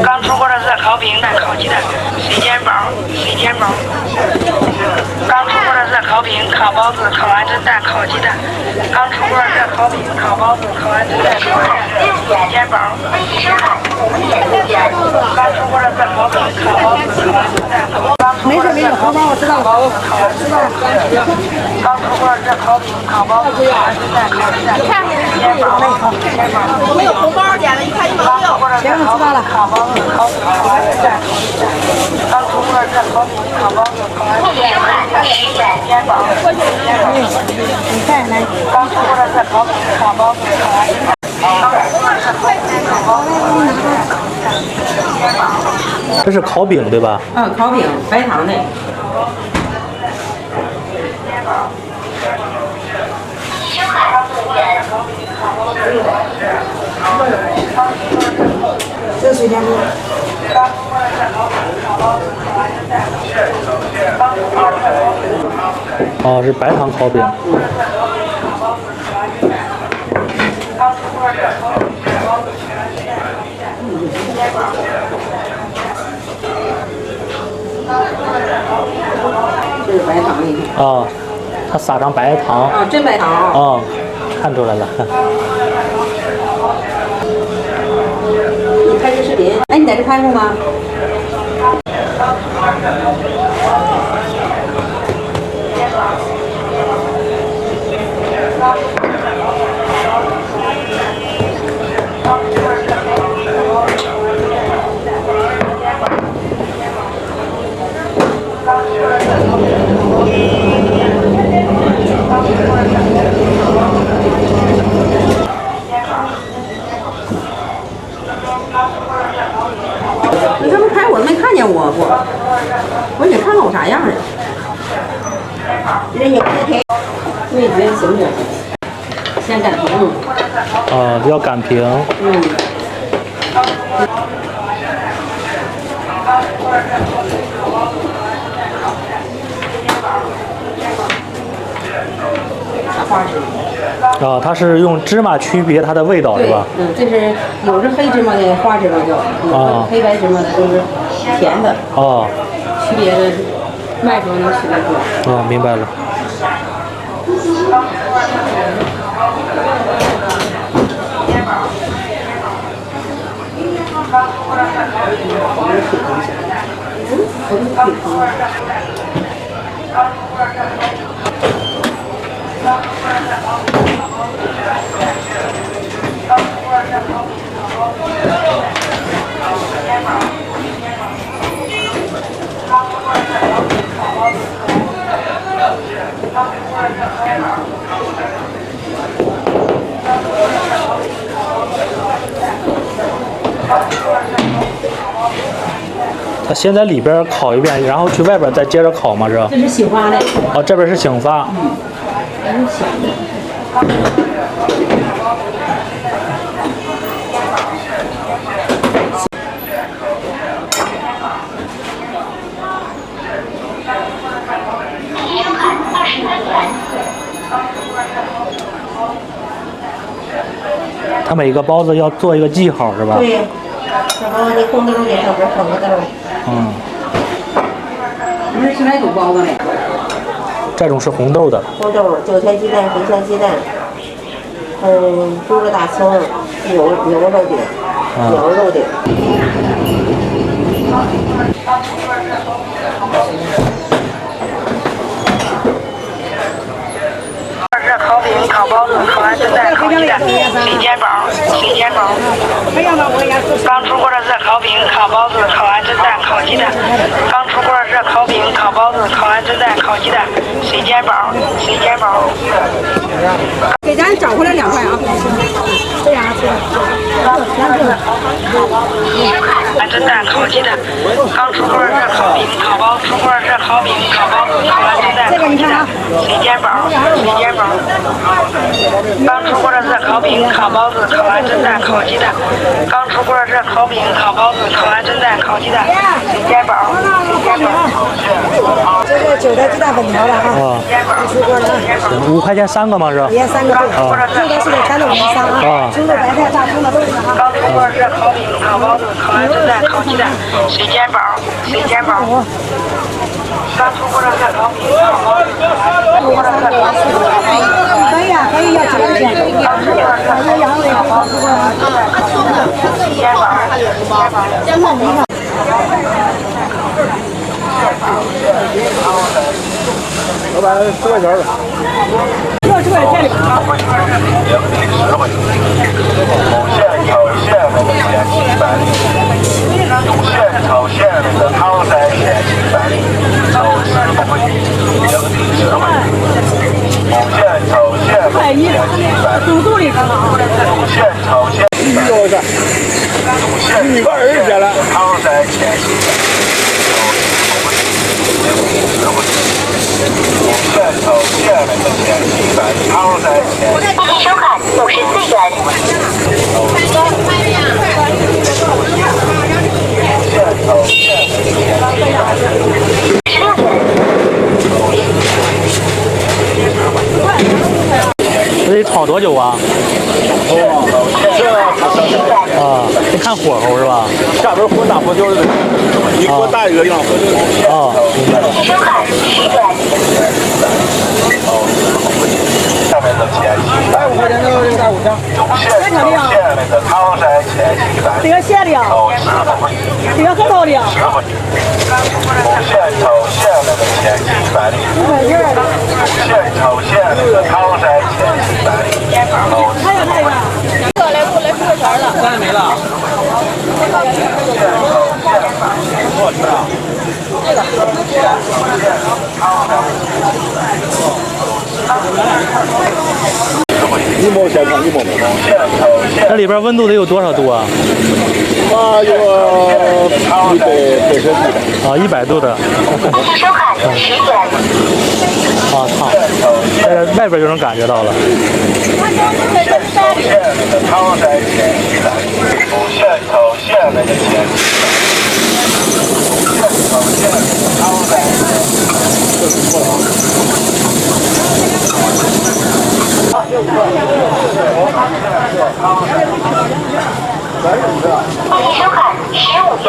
刚出锅的是烤饼、烤鸡蛋、水煎包、水煎包。刚出锅的是烤饼、烤包子、烤鹌鹑蛋、烤鸡蛋。刚出锅的是烤饼、烤包子、烤鹌鹑蛋、烤鸡蛋、水煎包。刚出锅的是烤饼、烤包子、烤鹌鹑蛋、没事没事，荷包我知道了，知道了。刚出锅的是烤饼、烤包子、烤鹌鹑蛋、烤鸡蛋。你看，我们有红包点了，一看1毛6。行，知道了。烤包子、烤鹌鹑蛋。刚出锅的是烤饼、烤包子、烤鹌鹑蛋、水煎包。你看来。刚出锅的是烤饼、烤包子、烤鹌鹑蛋。刚出锅的是烤饼、烤包子、烤鹌鹑蛋。这是烤饼对吧？嗯，烤饼，白糖的。这是水煎饼。哦，是白糖烤饼。这是白糖的。哦，它撒上白糖。啊，真白糖啊。哦，看出来了。你拍这视频？哎，你在这看过吗？你他们拍我没看见我不？我得看看我啥样的。人有味觉行不？先擀平。要擀平。花枝。它是用芝麻区别它的味道是吧？这是有是黑芝麻的花芝麻叫，黑白芝麻的都是甜的。哦。区别的卖出能区别出来。明白了。它先在里边烤一遍，然后去外边再接着烤吗？这是醒发的。哦，这边是醒发。这是醒的。它每个包子要做一个记号是吧？对，小包子的红豆的上边放个豆。你是吃哪种包子呢？这种是红豆的。红豆、韭菜鸡蛋、茴香鸡蛋，猪肉大葱、牛肉的、羊肉的。热烤饼、烤包子、烤完蒸蛋、烤鸡蛋、水煎包、刚出锅的热烤饼、烤包子、烤完蒸蛋、烤鸡蛋。刚出锅的热烤饼、烤包子、烤完蒸蛋、烤鸡蛋、水煎包。给咱找回来2块啊！这样子。完蒸蛋、烤鸡蛋。刚出锅的热烤饼、烤包子、出锅的热烤饼、烤包子、烤完蒸蛋、烤鸡蛋、水煎包。刚出锅的热烤饼、烤包子、烤完蒸蛋、烤鸡蛋。刚出锅的热烤饼、烤包子、烤完蒸蛋、烤鸡蛋、水煎包。这是韭菜鸡蛋粉条了哈。出锅了。5块钱3个吗？是吧？也3个豆。这个是全都给你上啊。猪肉、白菜、大葱的都是哈。刚出锅的热烤饼、烤包子、烤完蒸蛋、烤鸡蛋、水煎包。刚出锅的热烤饼、烤包子、可以啊，可以要9块钱。还有羊肉的，老板10块钱了。10块钱。炒馅那个汤山咸鸡饭，炒10不贵，人民币10块。五线炒馅咸鸡饭，五线炒馅。多少钱？5线120了。汤山咸鸡饭。烤多久啊？啊，得看火候是吧？下边混打不就是一锅大一个样喝就是。哦，明白了。下面的前期150块钱的这个大五香。县那个唐山前期版。这个咸的呀。这个很高的呀。县朝县那个前期版的。县朝县那个唐山前期版的。还有这个。过来不来出个圈了。咱没了。1毛现场1毛没。这里边温度得有多少度啊？它有100度的。啊，100度的。啊烫，外边就能感觉到了。唐山前期版，县朝县那个前期版，县朝县唐山。您收看15元。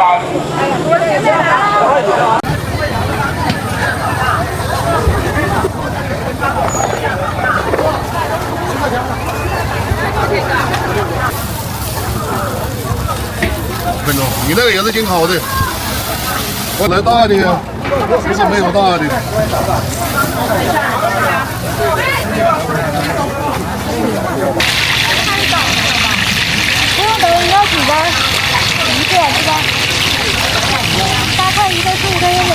5分钟，你那个也是挺好的。我来大的呀，不是没有大的。不用等，你要几根？一个是吧？大菜一个15块钱两。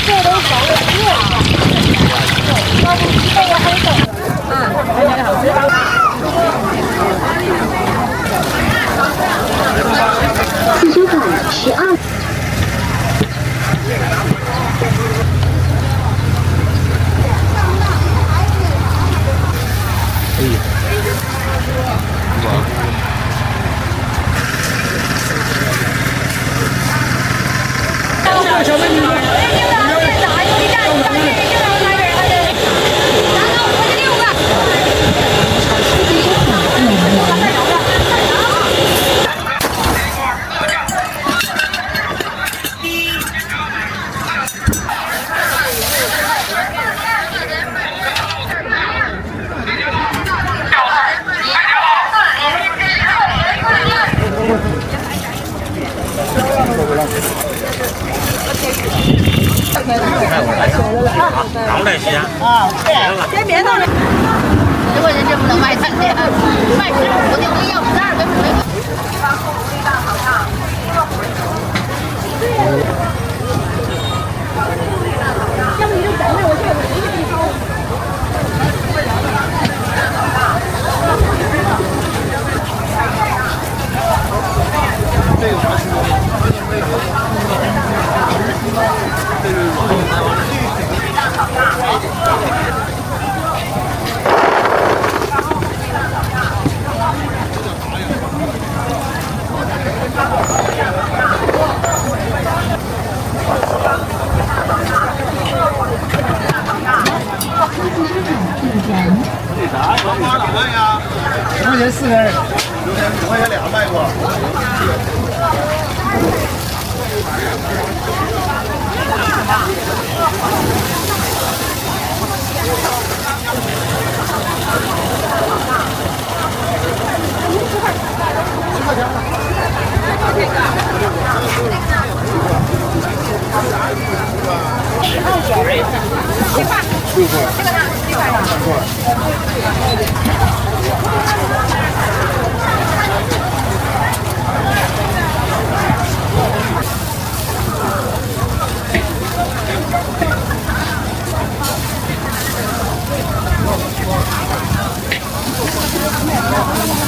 这都少了1个。要不1个我还等。看起来好吃。自修款12。小美女。老来些啊，对，别弄了。10块钱这不能卖3天，卖15的我要12跟15。要不你就等着，我这个回去给你烧。10块钱4根，5块钱俩卖过。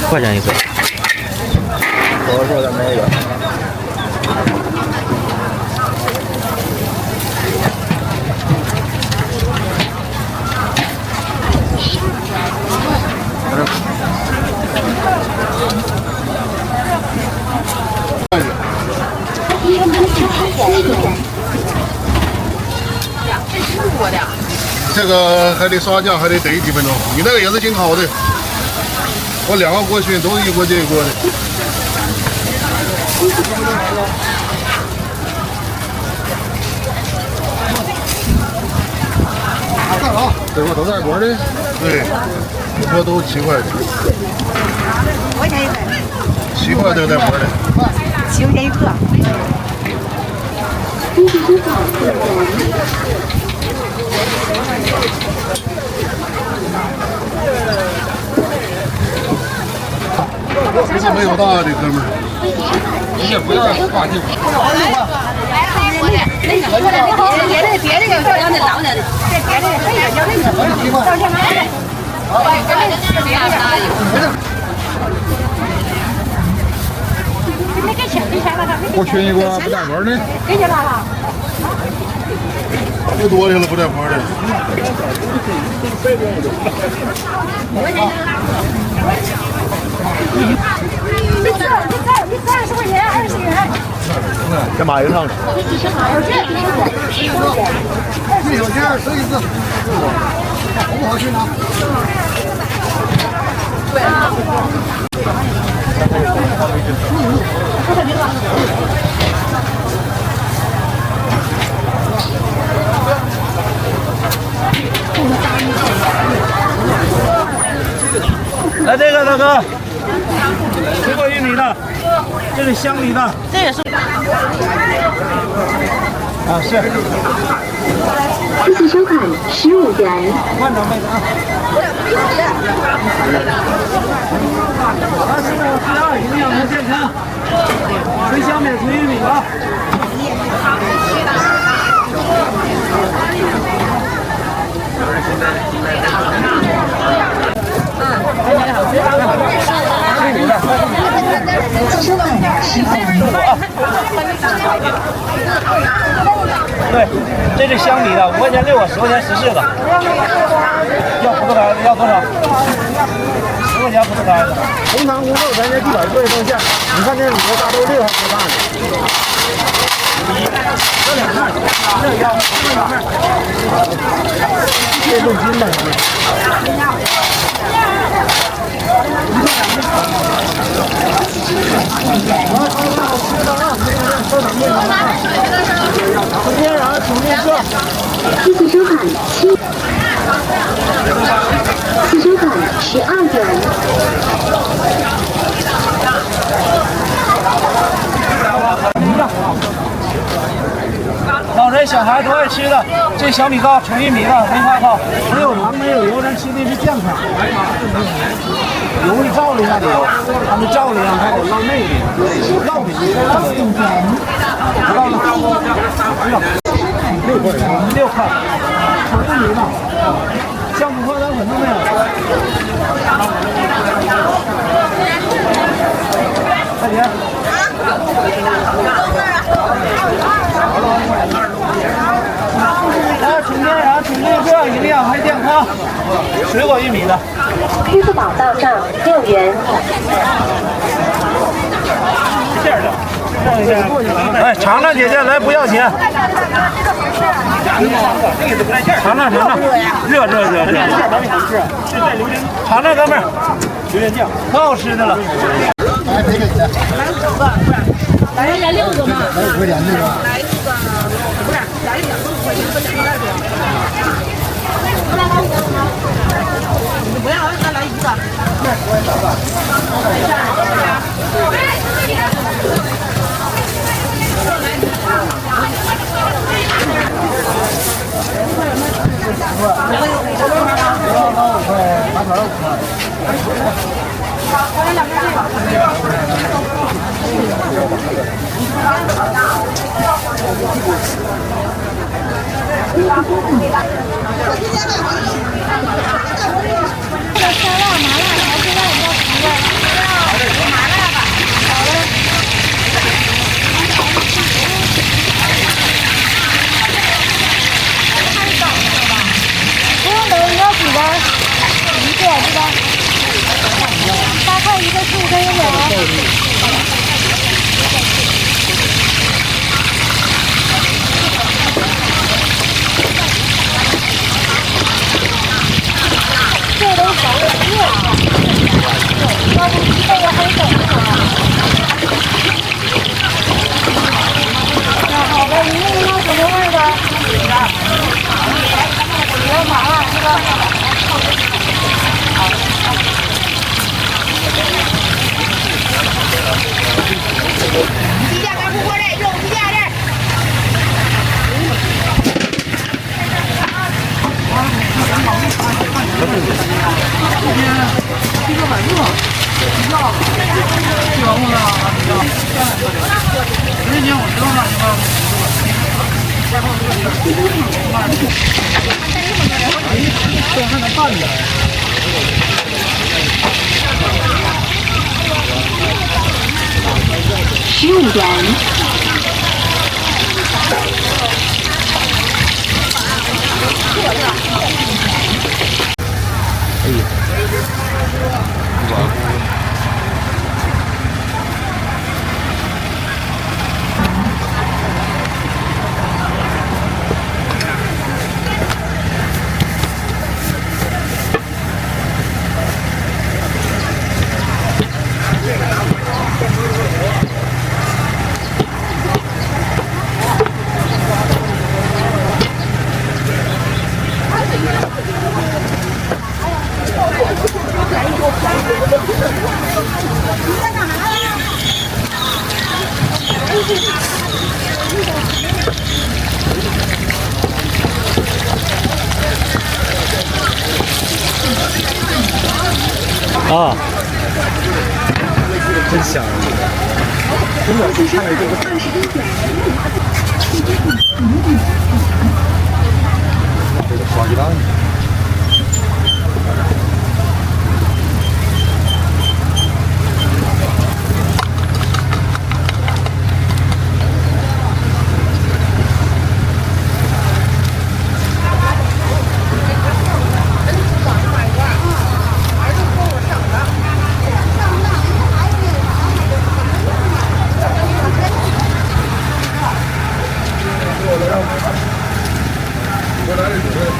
5块钱一个。我说的没有。这个个还得刷酱，还得得几分钟。你那个也是紧烤的，我2个锅熏都是一锅接一锅的。干啥？这锅都带锅的？对，这锅都7块的。5块钱一个。7块这个带锅的。7块钱一个。这是没有大的，哥们儿。你也不要挂进去。别的个要那老的，这别的要那个，到这买的。没给钱，给钱了他。我熏一锅不带锅的。给钱了。又多去了不带锅的。你30块钱，20元。干嘛一趟？一小钱吃一次，好不好吃呢？来这个大哥，水果玉米的，这是香梨的，这也是。啊是。自助收款15元。慢点妹子啊。营养和健康，纯香米纯玉米的。对，这是香梨的，5块钱6个，10块钱14个。要葡萄干，要多少？10块钱葡萄干。红糖红豆咱这地板做的更像，你看这里头大豆粒还多大呢？这2份，这要2份。这论斤的。自助收款自助款12元。老人小孩都爱吃的，这小米糕纯玉米的，没发泡，没有糖没有油，咱吃的是健康。油你照了一下得，他们照了一下还得烙内里，烙的是烙的，烙了6块，可不迷嘛，像5块咱粉都没有。快点。纯天然、纯绿色，营养还健康，水果玉米的。支付宝到账6元。哎，尝尝姐姐，来不要钱。尝尝，热。尝尝哥们儿，榴莲酱，可好吃的了。来6个嘛。来5块钱这个。来4个，不是，来2个5块钱，分2个。你不要，再来1个。8块一个，15块1个。15元。啊，真香！真的，看着这个。这个刷鸡蛋。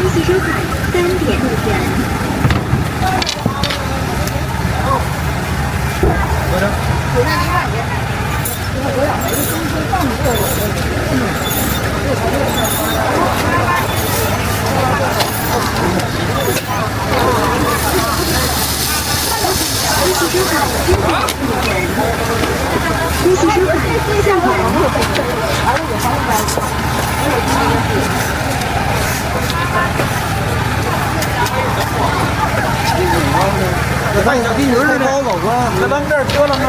恭喜收看3点入选。我看你这地球是包走吧，搁咱这儿搁咱这儿。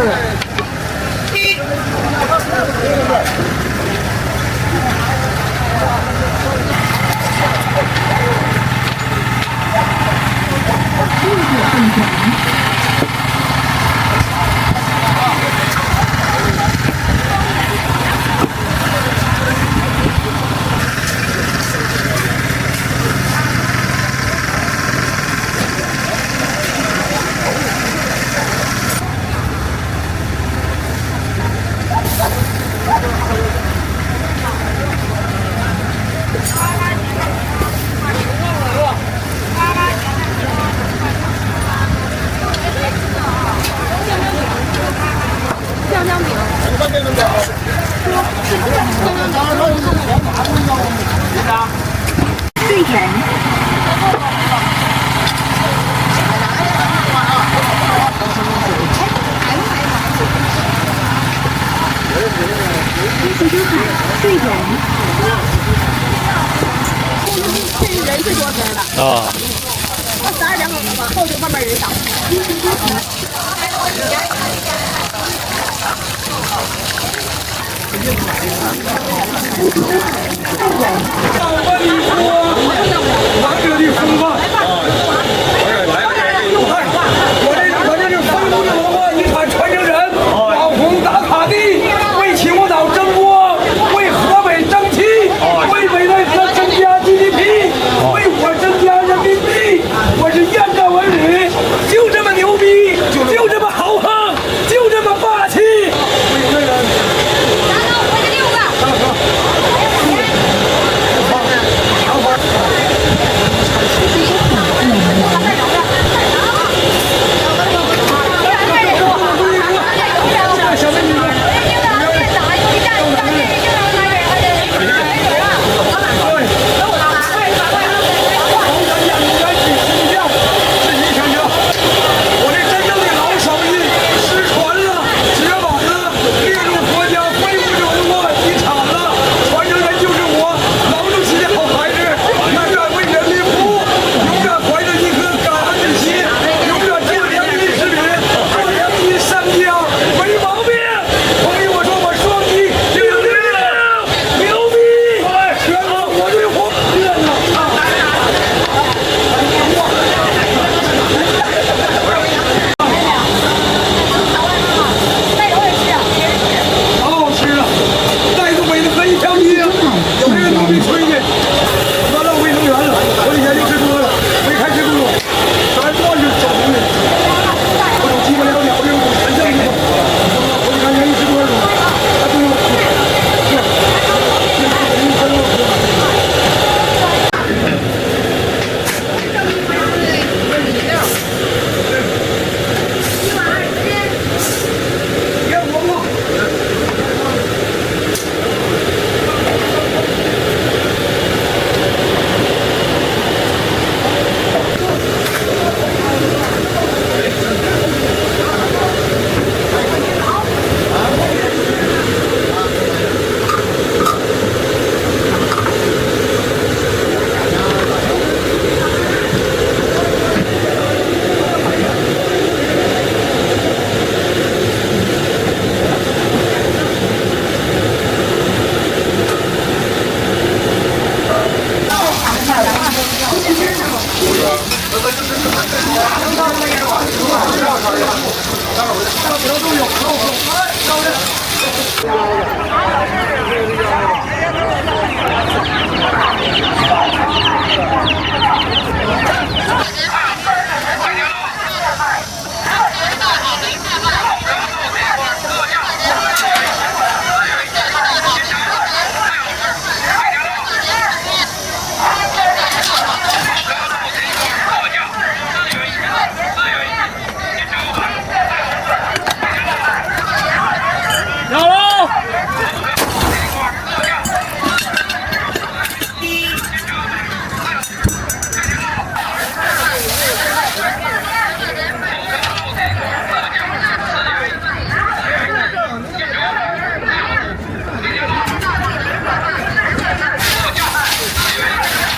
对人。恭喜收看对人。这是人最多人的。啊。我12点后就慢慢人少。我这里风范，我这是丰都的文化遗产传承人，网红打卡地，为秦皇岛争光，为河北争气，为北戴河增加 GDP， 为我增加人民币，我是燕赵文旅，就这么牛逼，就这么豪横，就这么霸气。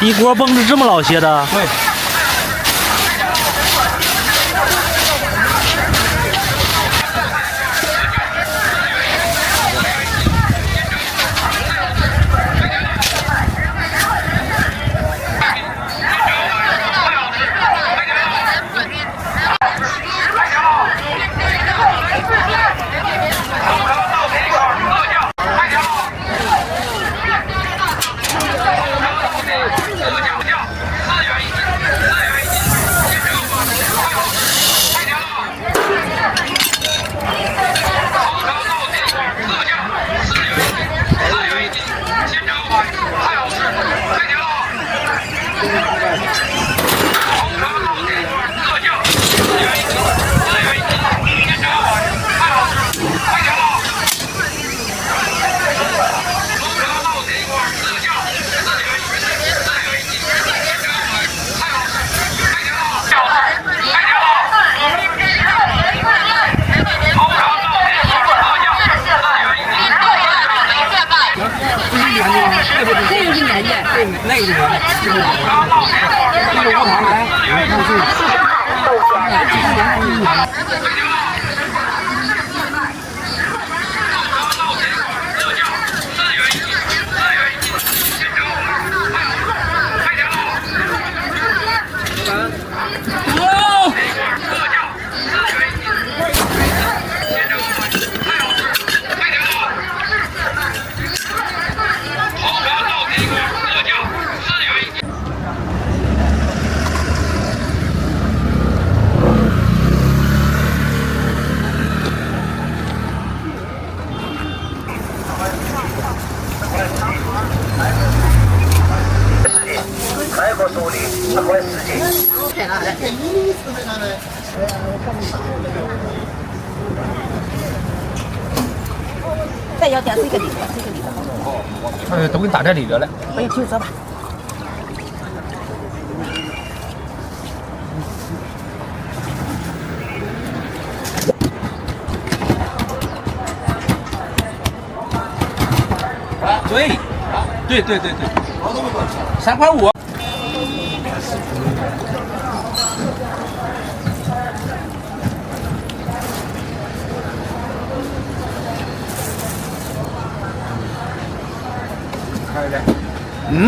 一锅绷着这么老些的。对。这个是年的，那个是年的，这个无糖来，泰国手里1块10斤。再要点这个里边，这个里边。都给你打在里边了。哎呀，就这吧。对，3块5。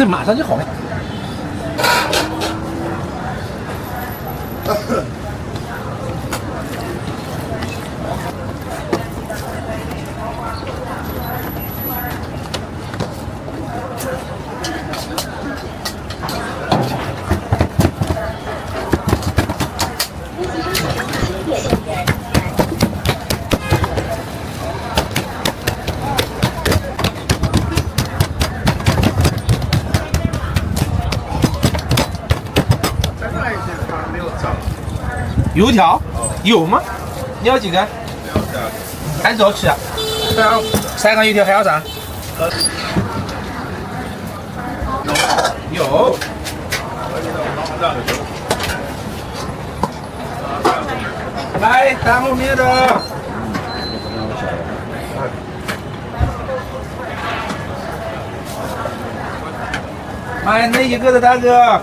马上就好了。油条有吗？你要几根？还是要吃啊？3个油条还要啥？有。来，大后面的。买那一个的大哥。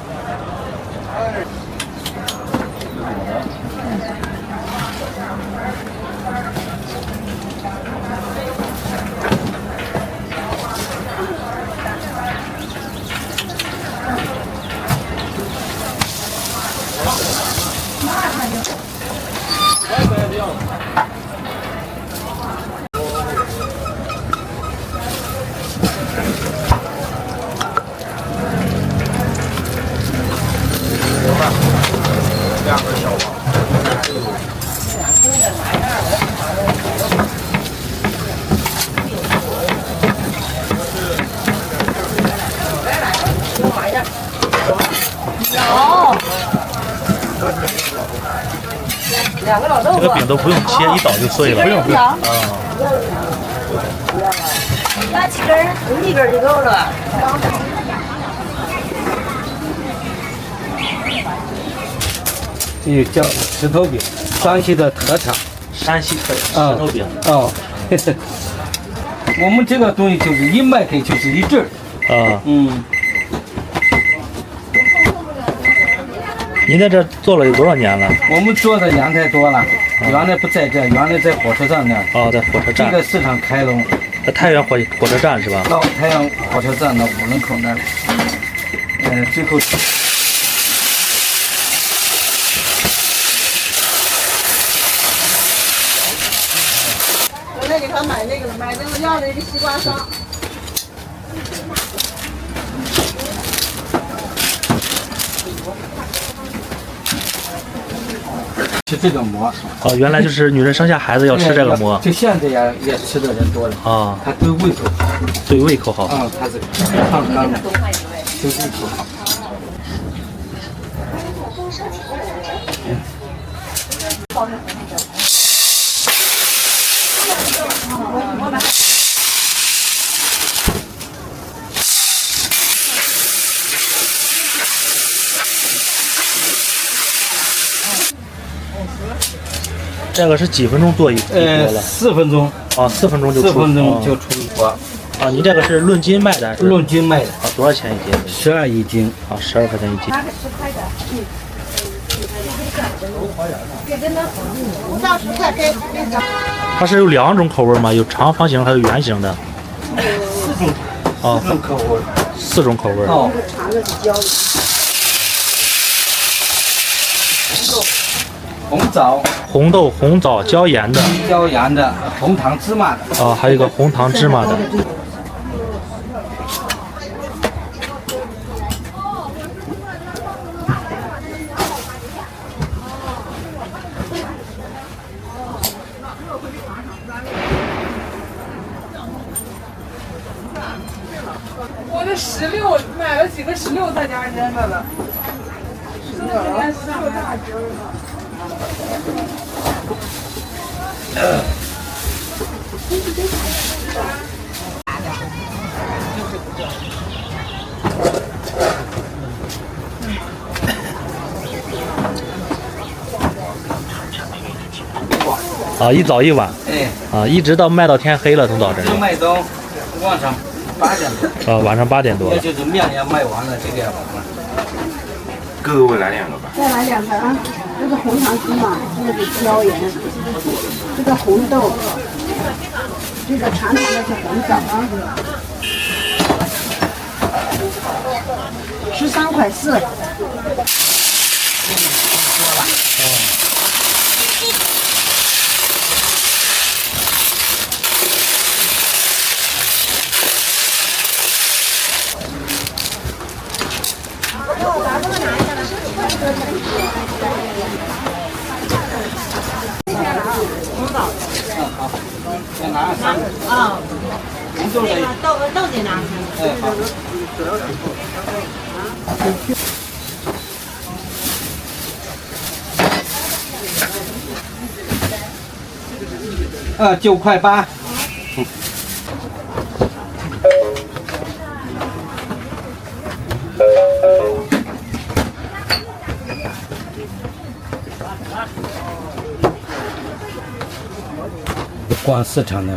这个饼都不用切，一倒就碎了。不用。啊。拿几根，1根就够了。这叫石头饼，山西的特产。山西特产石头饼。哦。我们这个东西就是一卖开就是一阵儿。啊。您在这做了有多少年了？我们做的2年多了，原来不在这，原来在火车站那儿。哦，在火车站。这个市场开了，在太原火车站是吧？到太原火车站的5人口那儿。最后。我再给他买那个要那个西瓜霜。吃这个馍。哦，原来就是女人生下孩子要吃这个馍。就现在也吃的人多了。啊，它对胃口好。对胃口好。啊，它是抗干的，对胃口好。这个是几分钟做一锅了？4分钟。啊，4分钟就4分钟就出一锅。啊，你这个是论斤卖的？论斤卖的。啊，多少钱一斤？12一斤。啊，12块钱一斤。拿个10块的。5到10块给。它是有2种口味吗？有长方形还有圆形的。4种口味。 4种口味。哦。长的是焦的。红豆、红枣、椒盐的。椒盐的，红糖芝麻的。啊，还有一个红糖芝麻的。我这16买了几个16再加扔的了。16大只了。啊，一早一晚。哎。啊，一直到卖到天黑了，从早晨。就卖到晚上8点多。晚上8点多。也就是面也卖完了，这个也完了。各个味来2个吧。再来2个啊！这个红糖芝麻，这个是椒盐，这个红豆，这个长长的是红枣啊。13块4。先拿3个。啊。豆得拿。哎，好。9块8。逛市场的。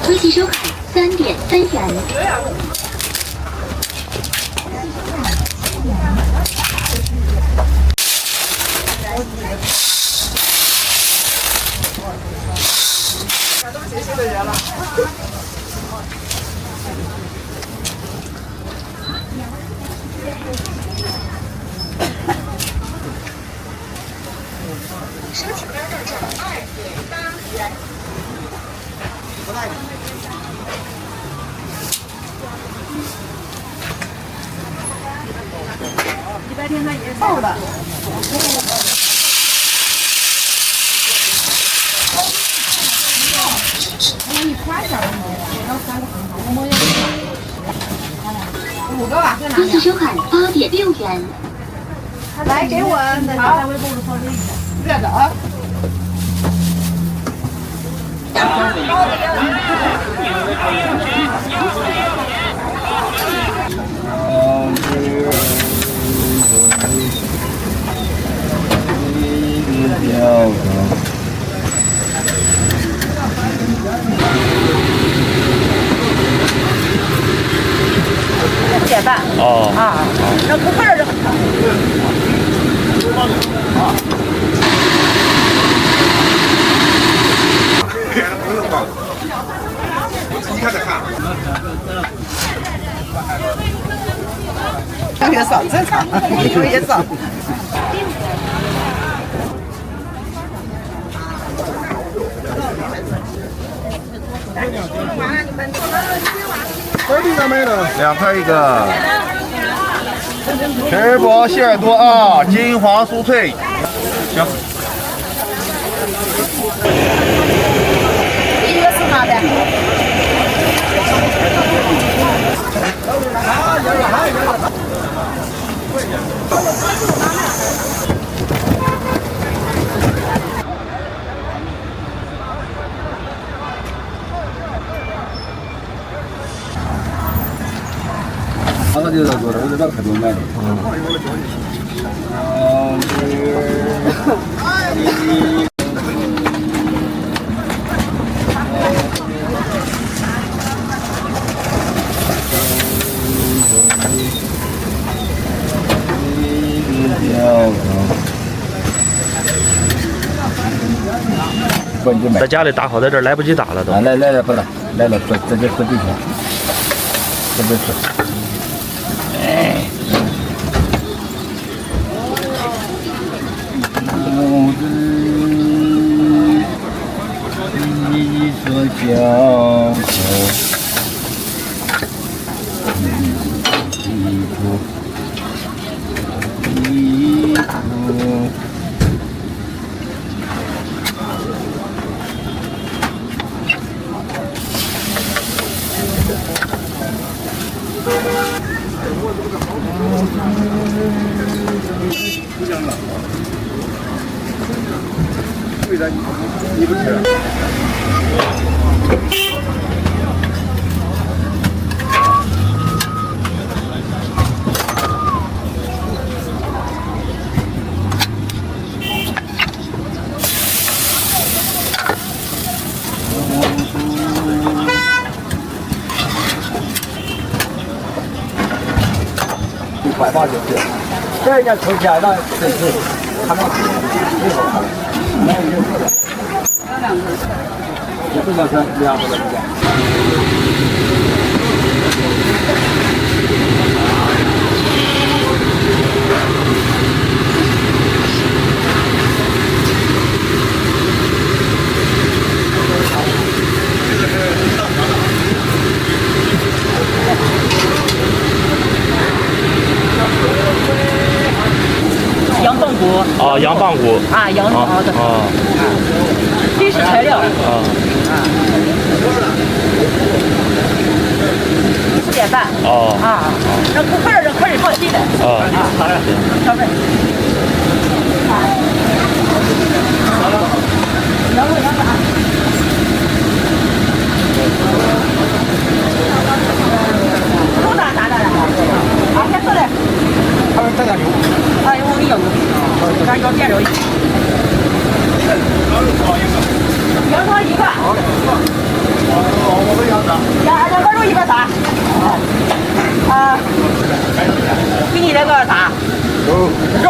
微信收看3点3元。谢谢的人了。收取标到账2.8元。100天他也够了。你快点5个吧。微信收看8.6元。来给我，好，热的啊。4点半。哦。啊，那不快点就。你看这看。也少正常，因为也少。2块一个。全薄希尔多啊，金黄酥脆。行。一个是哪的？他就是做的，我这边可多卖的。在家里打好，在这儿来不及打了都。来，不打，来了，直接喝对钱，直接吃。一说江口，你不吃？180就是，这人家抽起来那真是看到最好看了，没有优质的。也不能说200多块钱。羊棒骨。啊，羊棒骨。啊，羊啊的。啊。这是材料。啊。4点半。哦。啊，那快点，快点放心的。啊。好的，消费。羊肉羊杂。多大啥的了？啊，先坐来。他们带点油。啊，我给你要油，咱要点料。羊汤1个。好的。我们羊杂。羊羔肉1个啥？啊。给你来个啥？肉。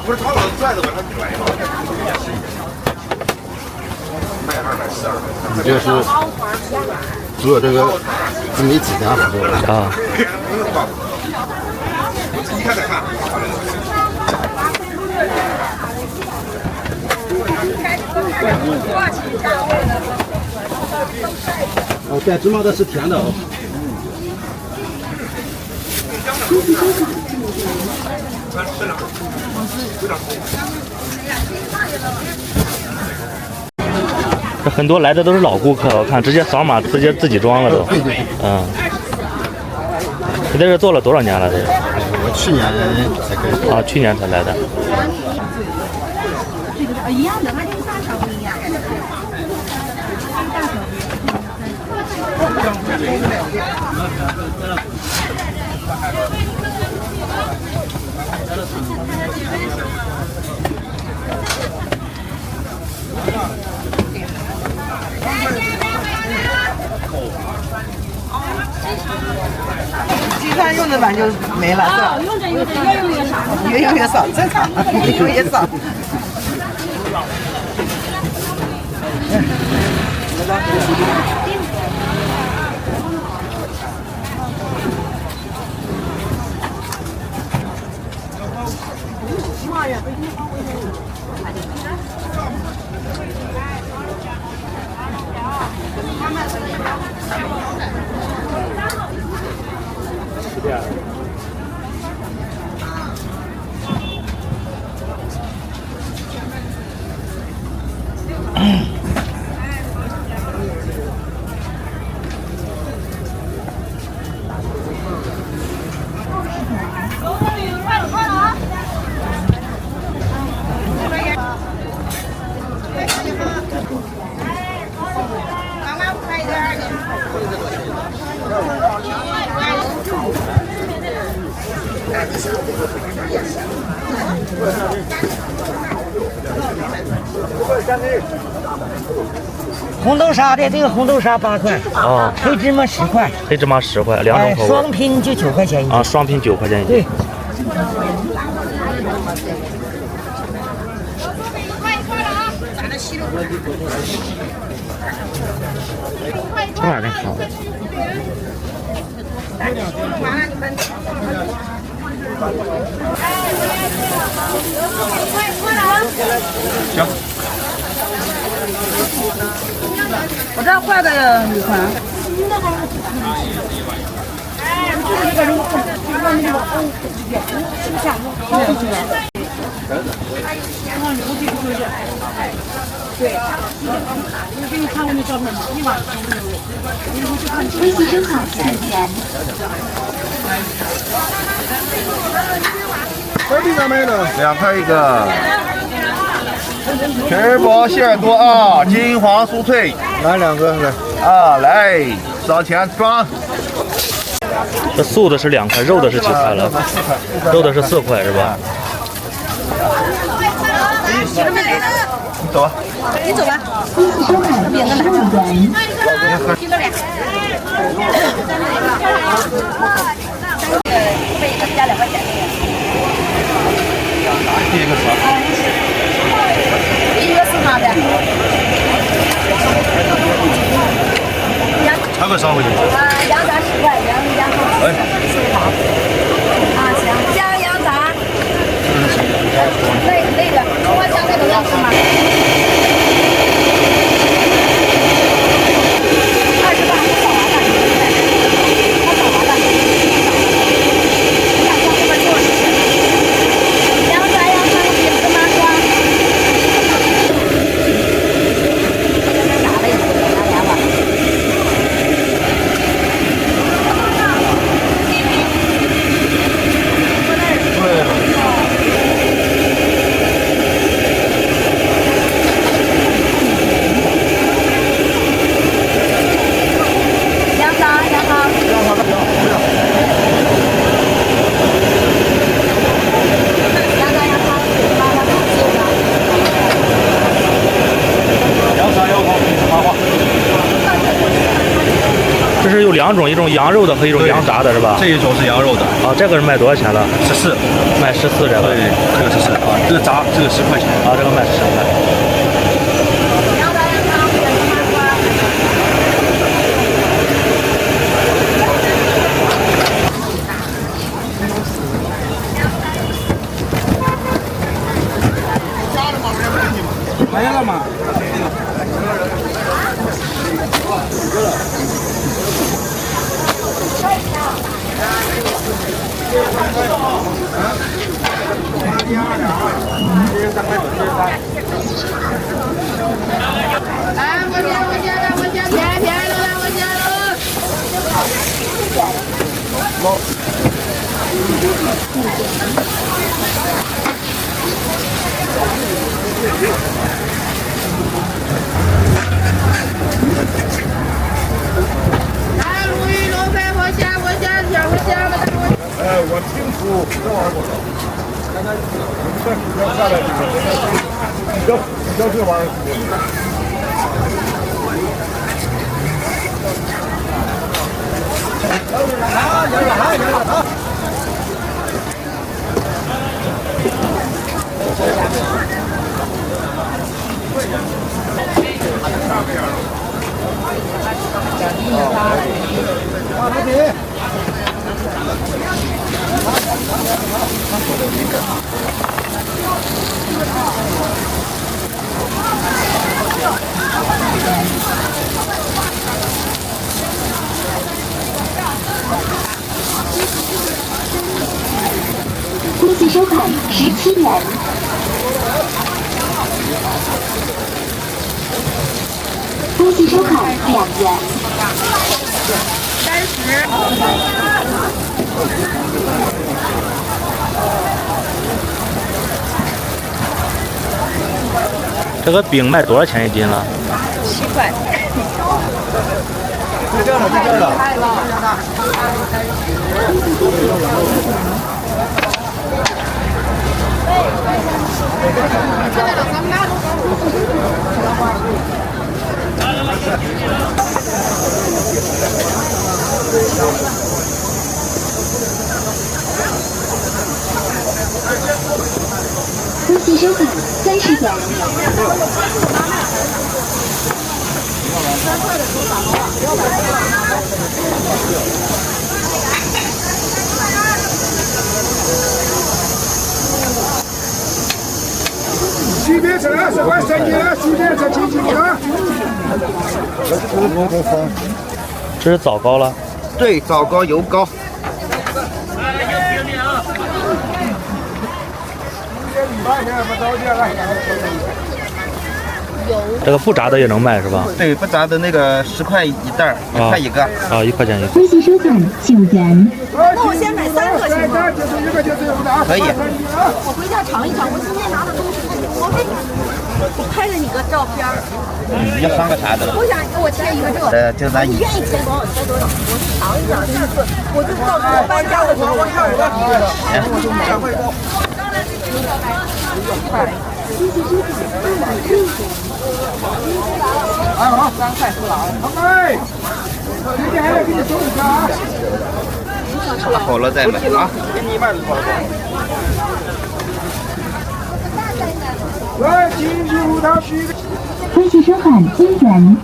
不是他老拽着我，他拽嘛。你这是做这个自媒体的啊？你看再看。哦，带芝麻的是甜的哦。这很多来的都是老顾客，我看直接扫码，直接自己装了都。嗯。你在这做了多少年了？这个？我去年才开始。啊，去年才来的。一样的，它就是大小不一样。经常用的碗就没了，是吧？用着用着越用越少，越用越少，正常，越用越少。红豆沙的这个红豆沙8块，哦，黑芝麻10块，黑芝麻10块，2种口味。双拼就9块钱一斤。啊，双拼9块钱一斤。对。这玩意儿好。行。我这坏的一款。对，我给你看过那照片吗？一晚上微信真好，4元。这里咋卖的？2块一个。全包馅多啊，金黄酥脆。来2个来。啊，来，上前装。这素的是2块，肉的是几块了？肉的是4块是吧？你走吧。你走吧。别的拿着。听着嘞。加2块钱。第一个啥？第一个是他的。2个烧回去。羊杂10块，羊杂10块。啊，行，加羊杂。那个，葱花香那个要吃吗？28，他扫完了，他扫完了。两种，一种羊肉的和一种羊杂的，是吧？这一种是羊肉的。啊，这个是卖多少钱了？14，卖14这个。对，这个14啊，这个炸这个10块钱。啊，这个卖10块。来了吗？来，我捡，便宜了，来我捡了。来，鲈鱼肉饭，我捡了。我挺苦，你叫这玩意恭喜收看17元。恭喜收看2元。这个饼卖多少钱一斤了7块。就这了，就这了。恭喜收看30元。西边车20块3斤，西边车7斤啊。这是枣糕了。对，枣糕、油糕。这个不炸的也能卖是吧？对，不炸的那个10块一袋，1块一个。啊，1块钱一个。恭喜收看9元。那我先买3个行吗？可以。我回家尝一尝，我今天拿的东西，我拍了你个照片。你要3个啥的？我想我切一个这个。就咱你愿意切多少切多少，我尝一下，真的是，我就到时候搬家的时候，我看我就买。哎好，3块4了啊！哎，今天还要给你收一下啊！好了再买啊！给你买了多少？来，金皮胡桃须。恭喜收看1元。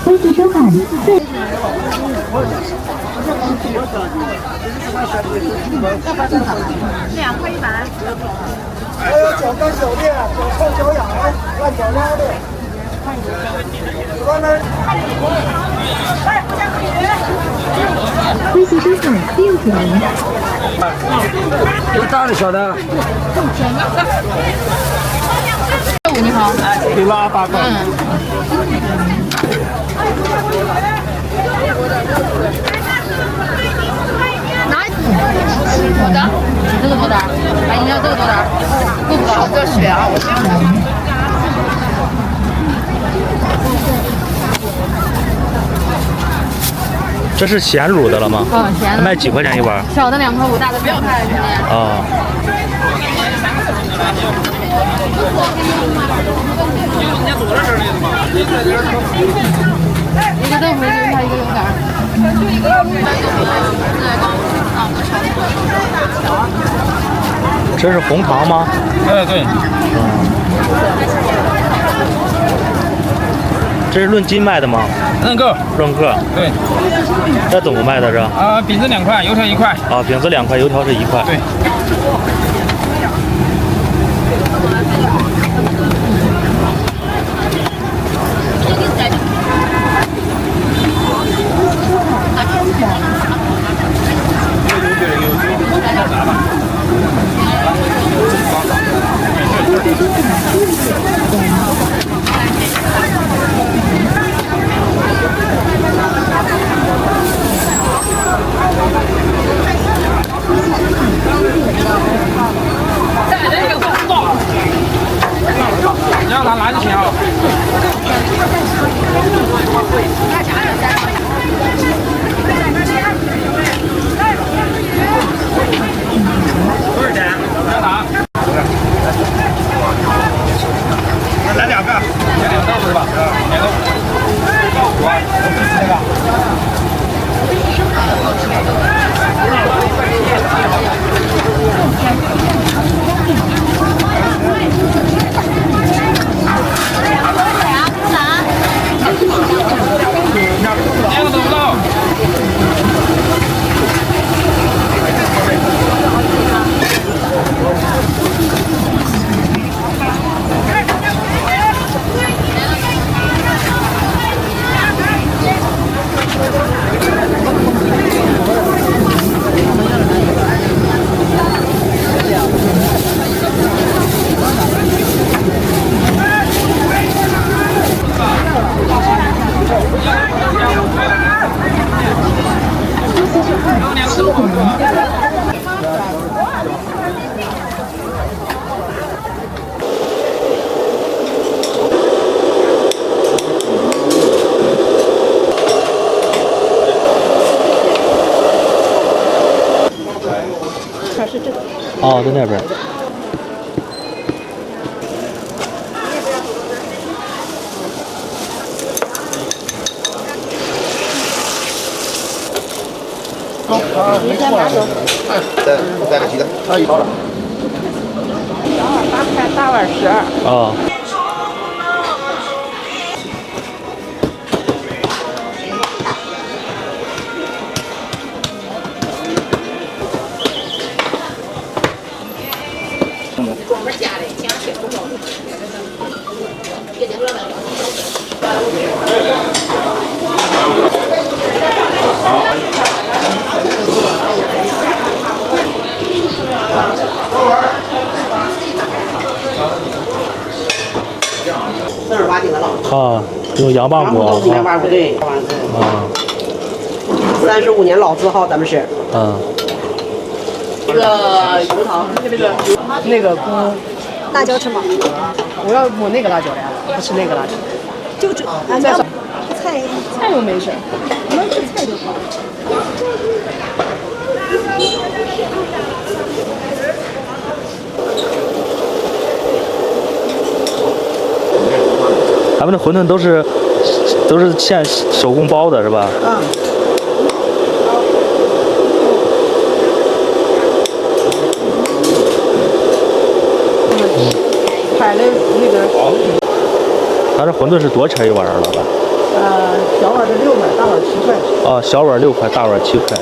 恭喜收看4。2块100。还有脚干脚垫，脚臭脚痒，烂脚丫的。恭喜收看6元。有大的小的。你好。给拉8块。好的，这个多大？哎，你要这个多大？够不够？这血啊！这是咸卤的了吗？嗯，咸的。卖几块钱一碗？小的2块5，大的2块，兄弟。啊。一个豆腐就是它一个油杆。这是红糖吗？哎，对。这是论斤卖的吗？论个。论个。对。这怎么卖的这？饼子2块，油条1块。啊，饼子2块，油条是1块。对。你让他拿就行啊。多少钱？让他。来2个，来2个豆腐是吧？2个。那个。哦，在那边。好，你先拿走。再个鸡蛋，可以了。8块大碗12。哦。专门加的，加些中药。48斤的了。啊，有羊棒骨。都是羊棒骨，对。啊。35年老字号，咱们是。嗯。这个油糖，那个菇，辣椒吃吗？我要抹那个辣椒呀，不吃那个辣椒。就这，再少菜又没事，能吃菜就好。咱们的馄饨都是现手工包的是吧？嗯。海的那个。咱这馄饨是多钱一碗了吧？小碗的6块，大碗7块。哦，小碗6块，大碗7块。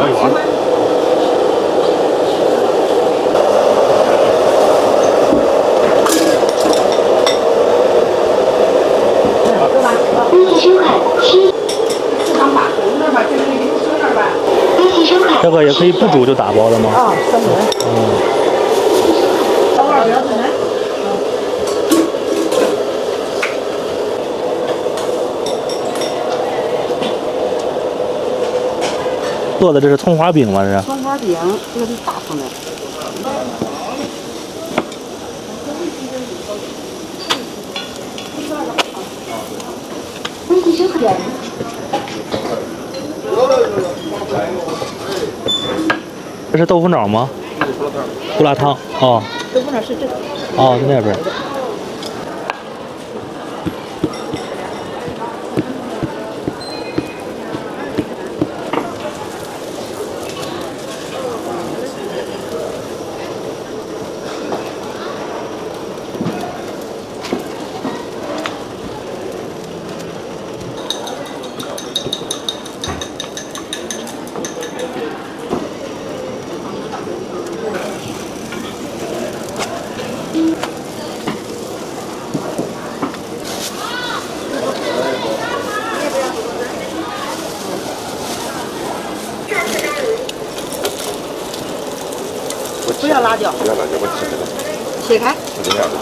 较远。这个也可以不煮就打包的吗？啊，生的。做的这是葱花饼吗？这是？葱花饼，这个是大葱的。这是豆腐脑吗？胡辣汤。哦。豆腐脑是这个。哦，在那边。不要辣椒。不要辣椒，我切开了。切开。就这样子。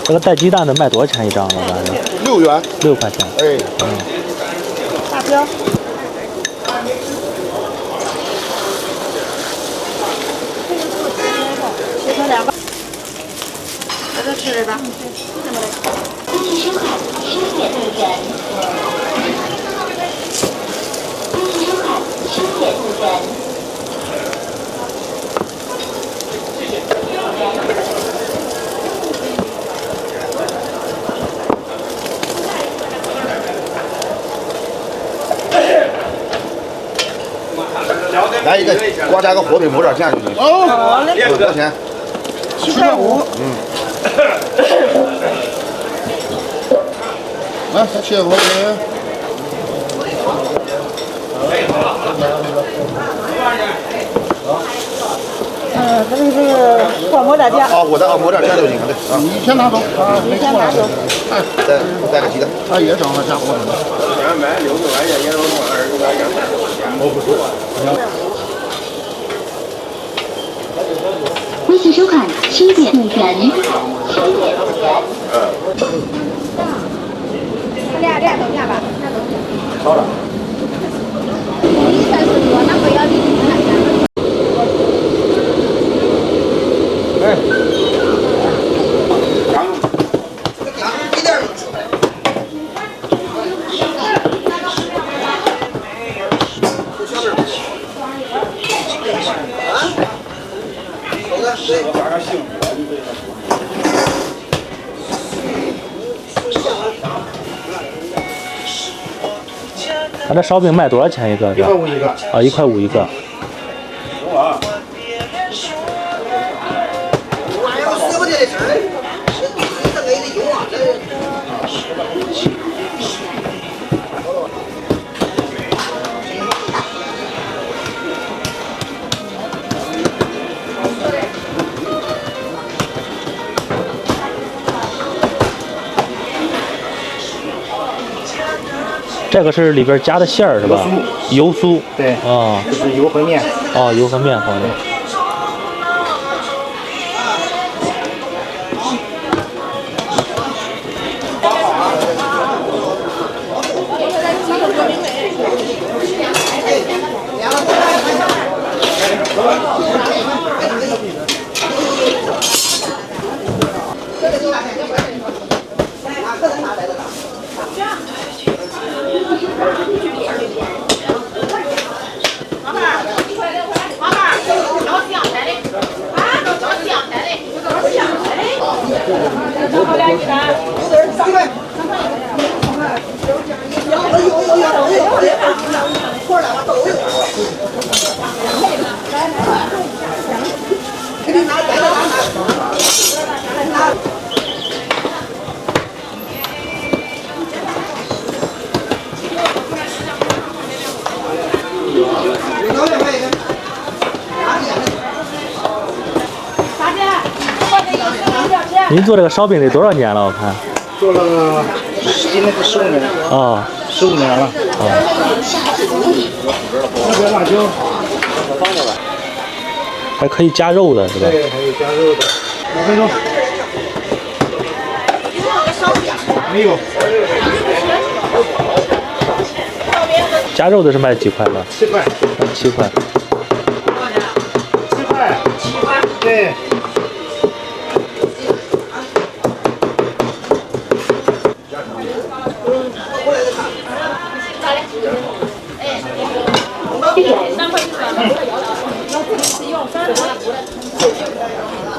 这个带鸡蛋的卖多少钱一张呢？大概6元，6块钱。哎，大标。切成2个。在这吃的吧。来一个，给我加个火腿抹点酱就行。哦，好嘞。多少钱7块5。来，再切火腿。这个给我抹点酱。哦，我再抹点酱就行了。对，你先拿走啊，你先拿走。再个鸡蛋。他也整了加火腿。买60块钱，也能弄20块钱。我不说。微信收看清点人。俩都加吧。好了。130多，那不要你哎。它这烧饼卖多少钱一个？ 1块5一个。啊，1块5一个。这个是里边加的馅儿是吧？油酥。对。啊。这是油和面。哦，油和面放的。您做这个烧饼得多少年了？我看做了，今年是15年。啊，15年了。啊。这边辣椒。还可以加肉的是吧？对，还有加肉的。5分钟。没有。加肉的是卖几块的？7块。7块。7块。对。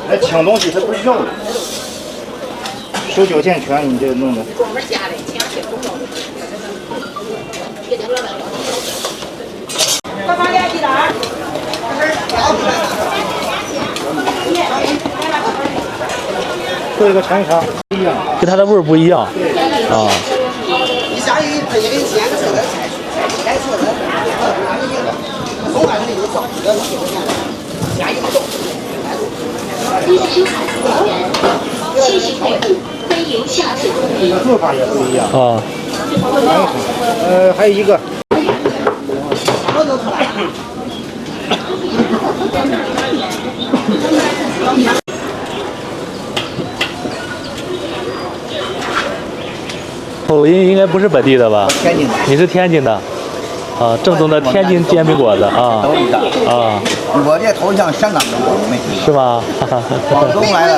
来抢东西他不要的，手脚健全你这弄的。做一个尝一尝，不一样，跟它的味儿不一样。啊。你下一个给你煎个车的菜，来车的，红案子有少，下一个走。列车卡服务员，谢谢回复，欢迎下次光临。做法也不一样。啊。还有一个。口音应该不是本地的吧？天津的。你是天津的？啊，正宗的天津煎饼果子啊。啊。我这头像香港的，没听。是吗？广东来的。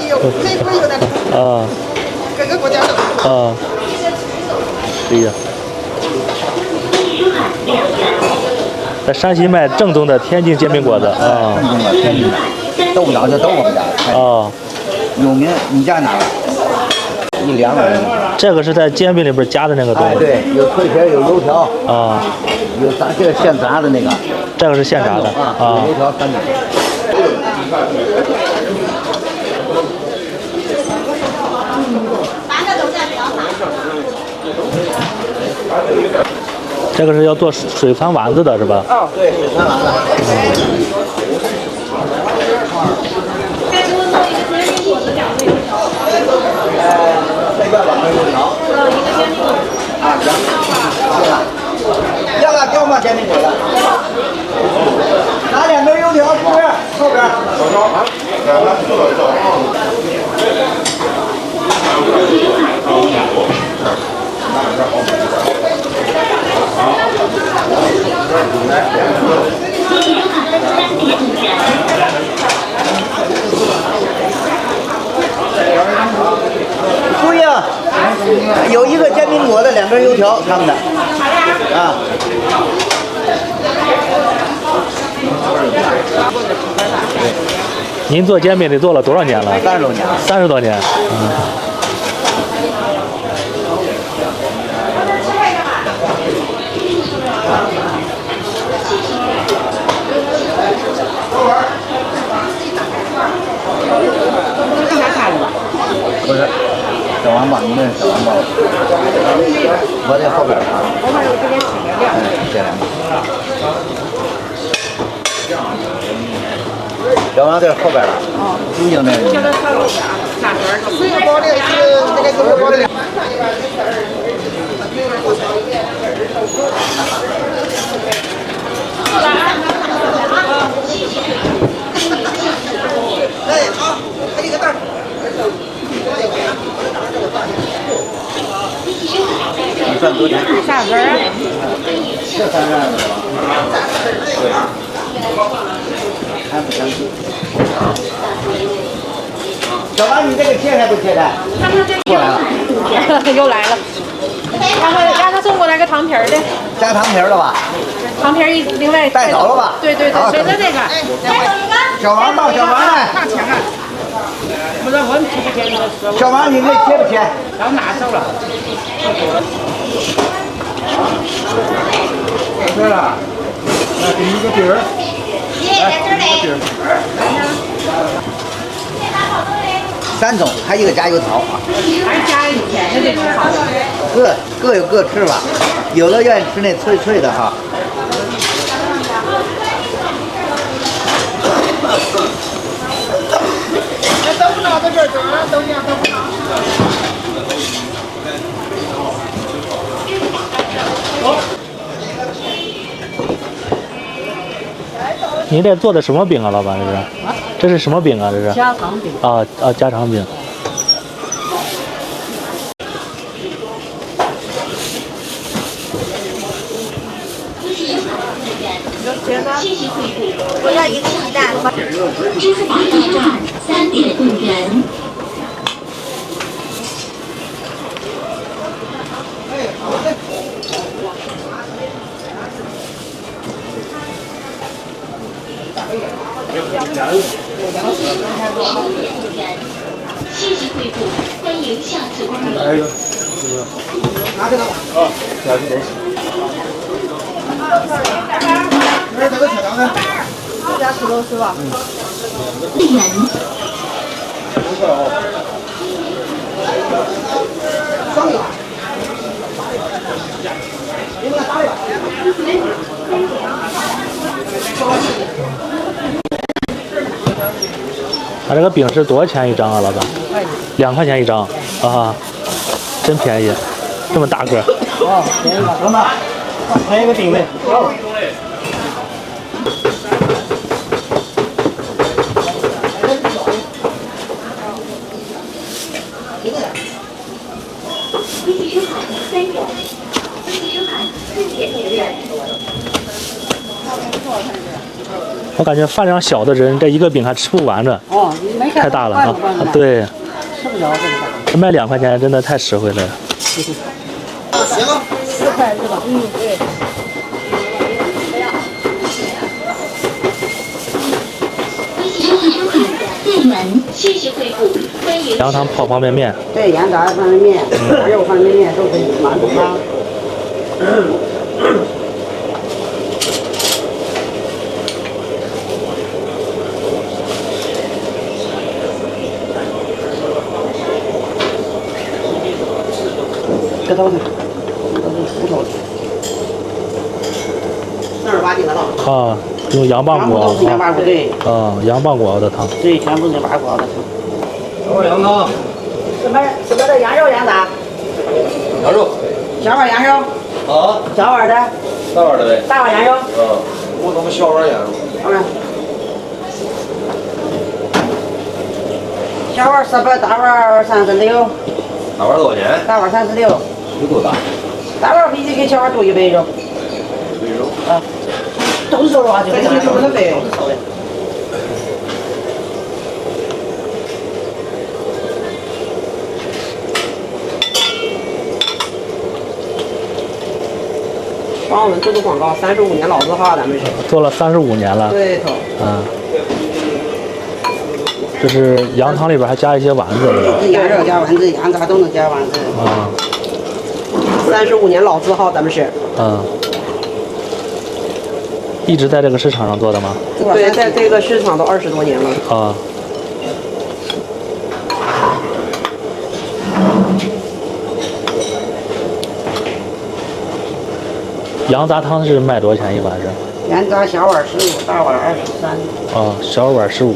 啊。各个国家都。啊。对呀。在山西卖正宗的天津煎饼果子啊。正宗的天津的，豆腐脑就都我们家。啊。有名，你家哪？1两个人。这个是在煎饼里边加的那个东西。对，有脆皮，有油条。啊。有炸，这个现炸的那个。这个是现炸的啊。油条3种。这个是要做水船丸子的是吧？哦，对，水船丸子。这个2根油条。啊，行。要了，给我们煎饼果子。拿2根油条吃，后边。不一样，有一个煎饼果子，2根油条，他们的啊。您做煎饼得做了多少年了？30多年。30多年。不是，小王八，你那是小王八。我在后边。后面有这边吃面料。这两个。小王在后边了。哦。朱英那个。叫他上楼下，下边水包的是那个油包的。哎，好，还有一个蛋。你算多少钱？3根儿。这3根儿。对。还不相信。小王，你这个切开不切开？过来了。又来了。让他送过来个糖皮儿的。加糖皮儿了吧？糖皮儿另外带走了吧？对对对，随着这个。小王到，小王来。上前啊！不是问贴不贴那个师傅。小王，你那贴不贴？要拿走了。这了，来给你个饼儿。来，给你个饼儿。3种，还有一个加油桃啊。还加一天，这得吃好。各有各吃吧，有的愿意吃那脆脆的哈。都不拿到这儿，都一样，都不拿。您这做的什么饼啊，老板？这是？这是什么饼啊？这是？家常饼。家常饼。我要一个鸡蛋。支付宝到账3.5元。谢谢惠顾，欢迎下次光临。来一个，拿这个吧。啊，下去都是。这个小羊呢？这家石头是吧？1元。双个。它这个饼是多少钱一张啊，老板？2块钱一张啊，真便宜，这么大个。哦，便宜了，行吧？还有一个饼嘞。微信收款3元，微信收款4.5元。我感觉饭量小的人，这一个饼还吃不完呢。哦，没太大了啊！对，吃不了这么大。这卖2块钱真的太实惠了。行了，4块是吧？嗯，对。微信收款4元，谢谢惠顾，欢迎。羊汤泡方便面。对，羊杂方便面、肉方便面都可以，满足汤。这都是骨头，48斤的汤。啊，用羊棒骨熬。羊棒骨对。羊棒骨熬的汤。对，全部是羊棒骨熬的汤。小碗羊汤。什么的羊肉羊杂？羊肉。小碗羊肉。啊。小碗的。大碗的呗。大碗羊肉。我他妈小碗羊肉。小碗400，大碗36。大碗多少钱？大碗36。有多大？大碗比这个小碗多100肉。100肉。啊。都是肉啊，就是都是肥肉。帮我们做做广告，35年老字号，咱们是做了35年了。对头。这是羊汤里边还加一些丸子。羊肉加丸子，羊杂都能加丸子。35年老字号，咱们是。一直在这个市场上做的吗？对，在这个市场都20多年了。羊杂汤是卖多少钱一碗是？羊杂小碗15，大碗23。小碗15，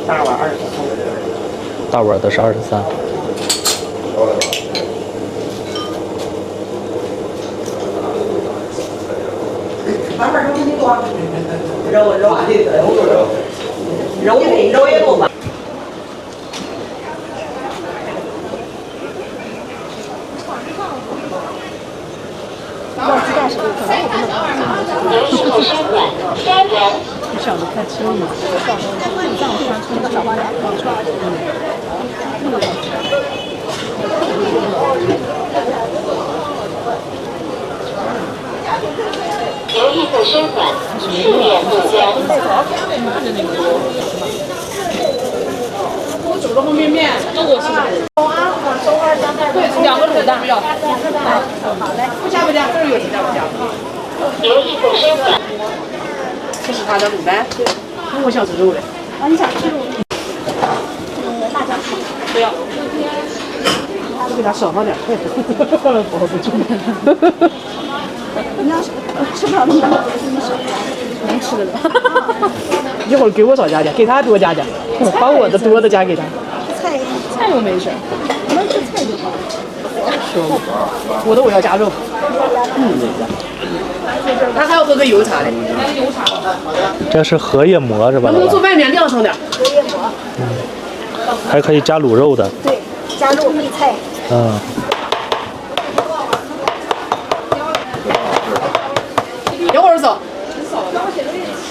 大碗23。大碗的是23。大碗肉你多？肉也多吧？牛肉烧馆3元。不晓得太清了。这样穿成个小花脸。牛意粉烧馆4.5元。我煮个方便面。我想吃肉的。啊，你想吃肉？辣椒吃。不要。我给他少放点。我不去。你要是吃不了那么多，你是能吃的了。一会儿给我少加点，给他多加点，把我的多的加给他。菜又没事，能吃菜就好。我要加肉。他还要喝个油茶的。这是荷叶馍是吧？能不能做外面亮堂点？荷叶馍。还可以加卤肉的。对，加肉配菜。嗯。一会儿走。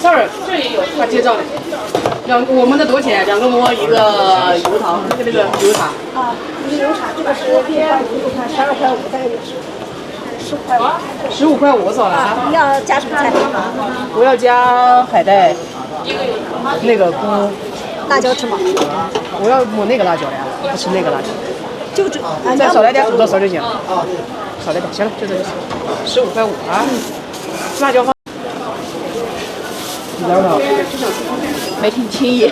这儿也有，他结账的。我们的多少钱？2个馍，1个油糖，那个油茶。啊，一个油茶，这个是12.5，再一个是15块5少了啊！你要加什么菜？我要加海带，那个菇。辣椒吃吗？我要抹那个辣椒呀，不吃那个辣椒。就这。再少来点土豆丝就行。少来点，行了，就这就行。15块5啊！辣椒放。没听清也。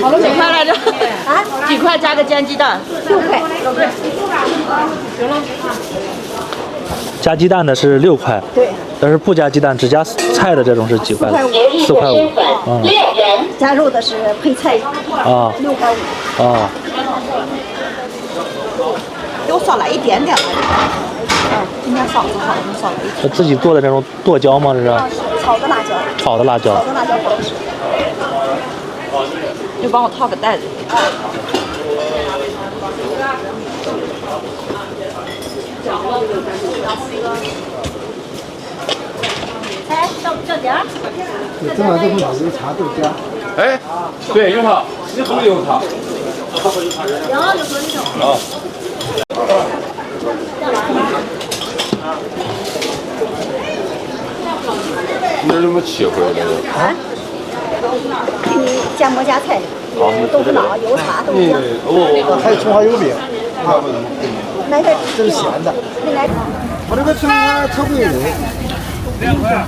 好了，几块来着？啊？几块加个煎鸡蛋？6块。行了。加鸡蛋的是6块。对。但是不加鸡蛋只加菜的这种是几块？4块5。嗯。加肉的是配菜。啊。6块5。啊。给我少来一点点吧。今天嫂子好，你少来一点。自己做的这种剁椒吗？这是？炒的辣椒。炒的辣椒。炒的辣椒好吃。就帮我套个袋子。哎，这点儿。这碗这不油茶豆浆。哎，对，油茶，你喝油茶。行，就喝这种。啊。你这怎么切回来的？啊？给你芥末夹菜，豆腐脑、油茶、豆浆。还有葱花油饼。来个。这是咸的。来。我这个葱花特别油。2块。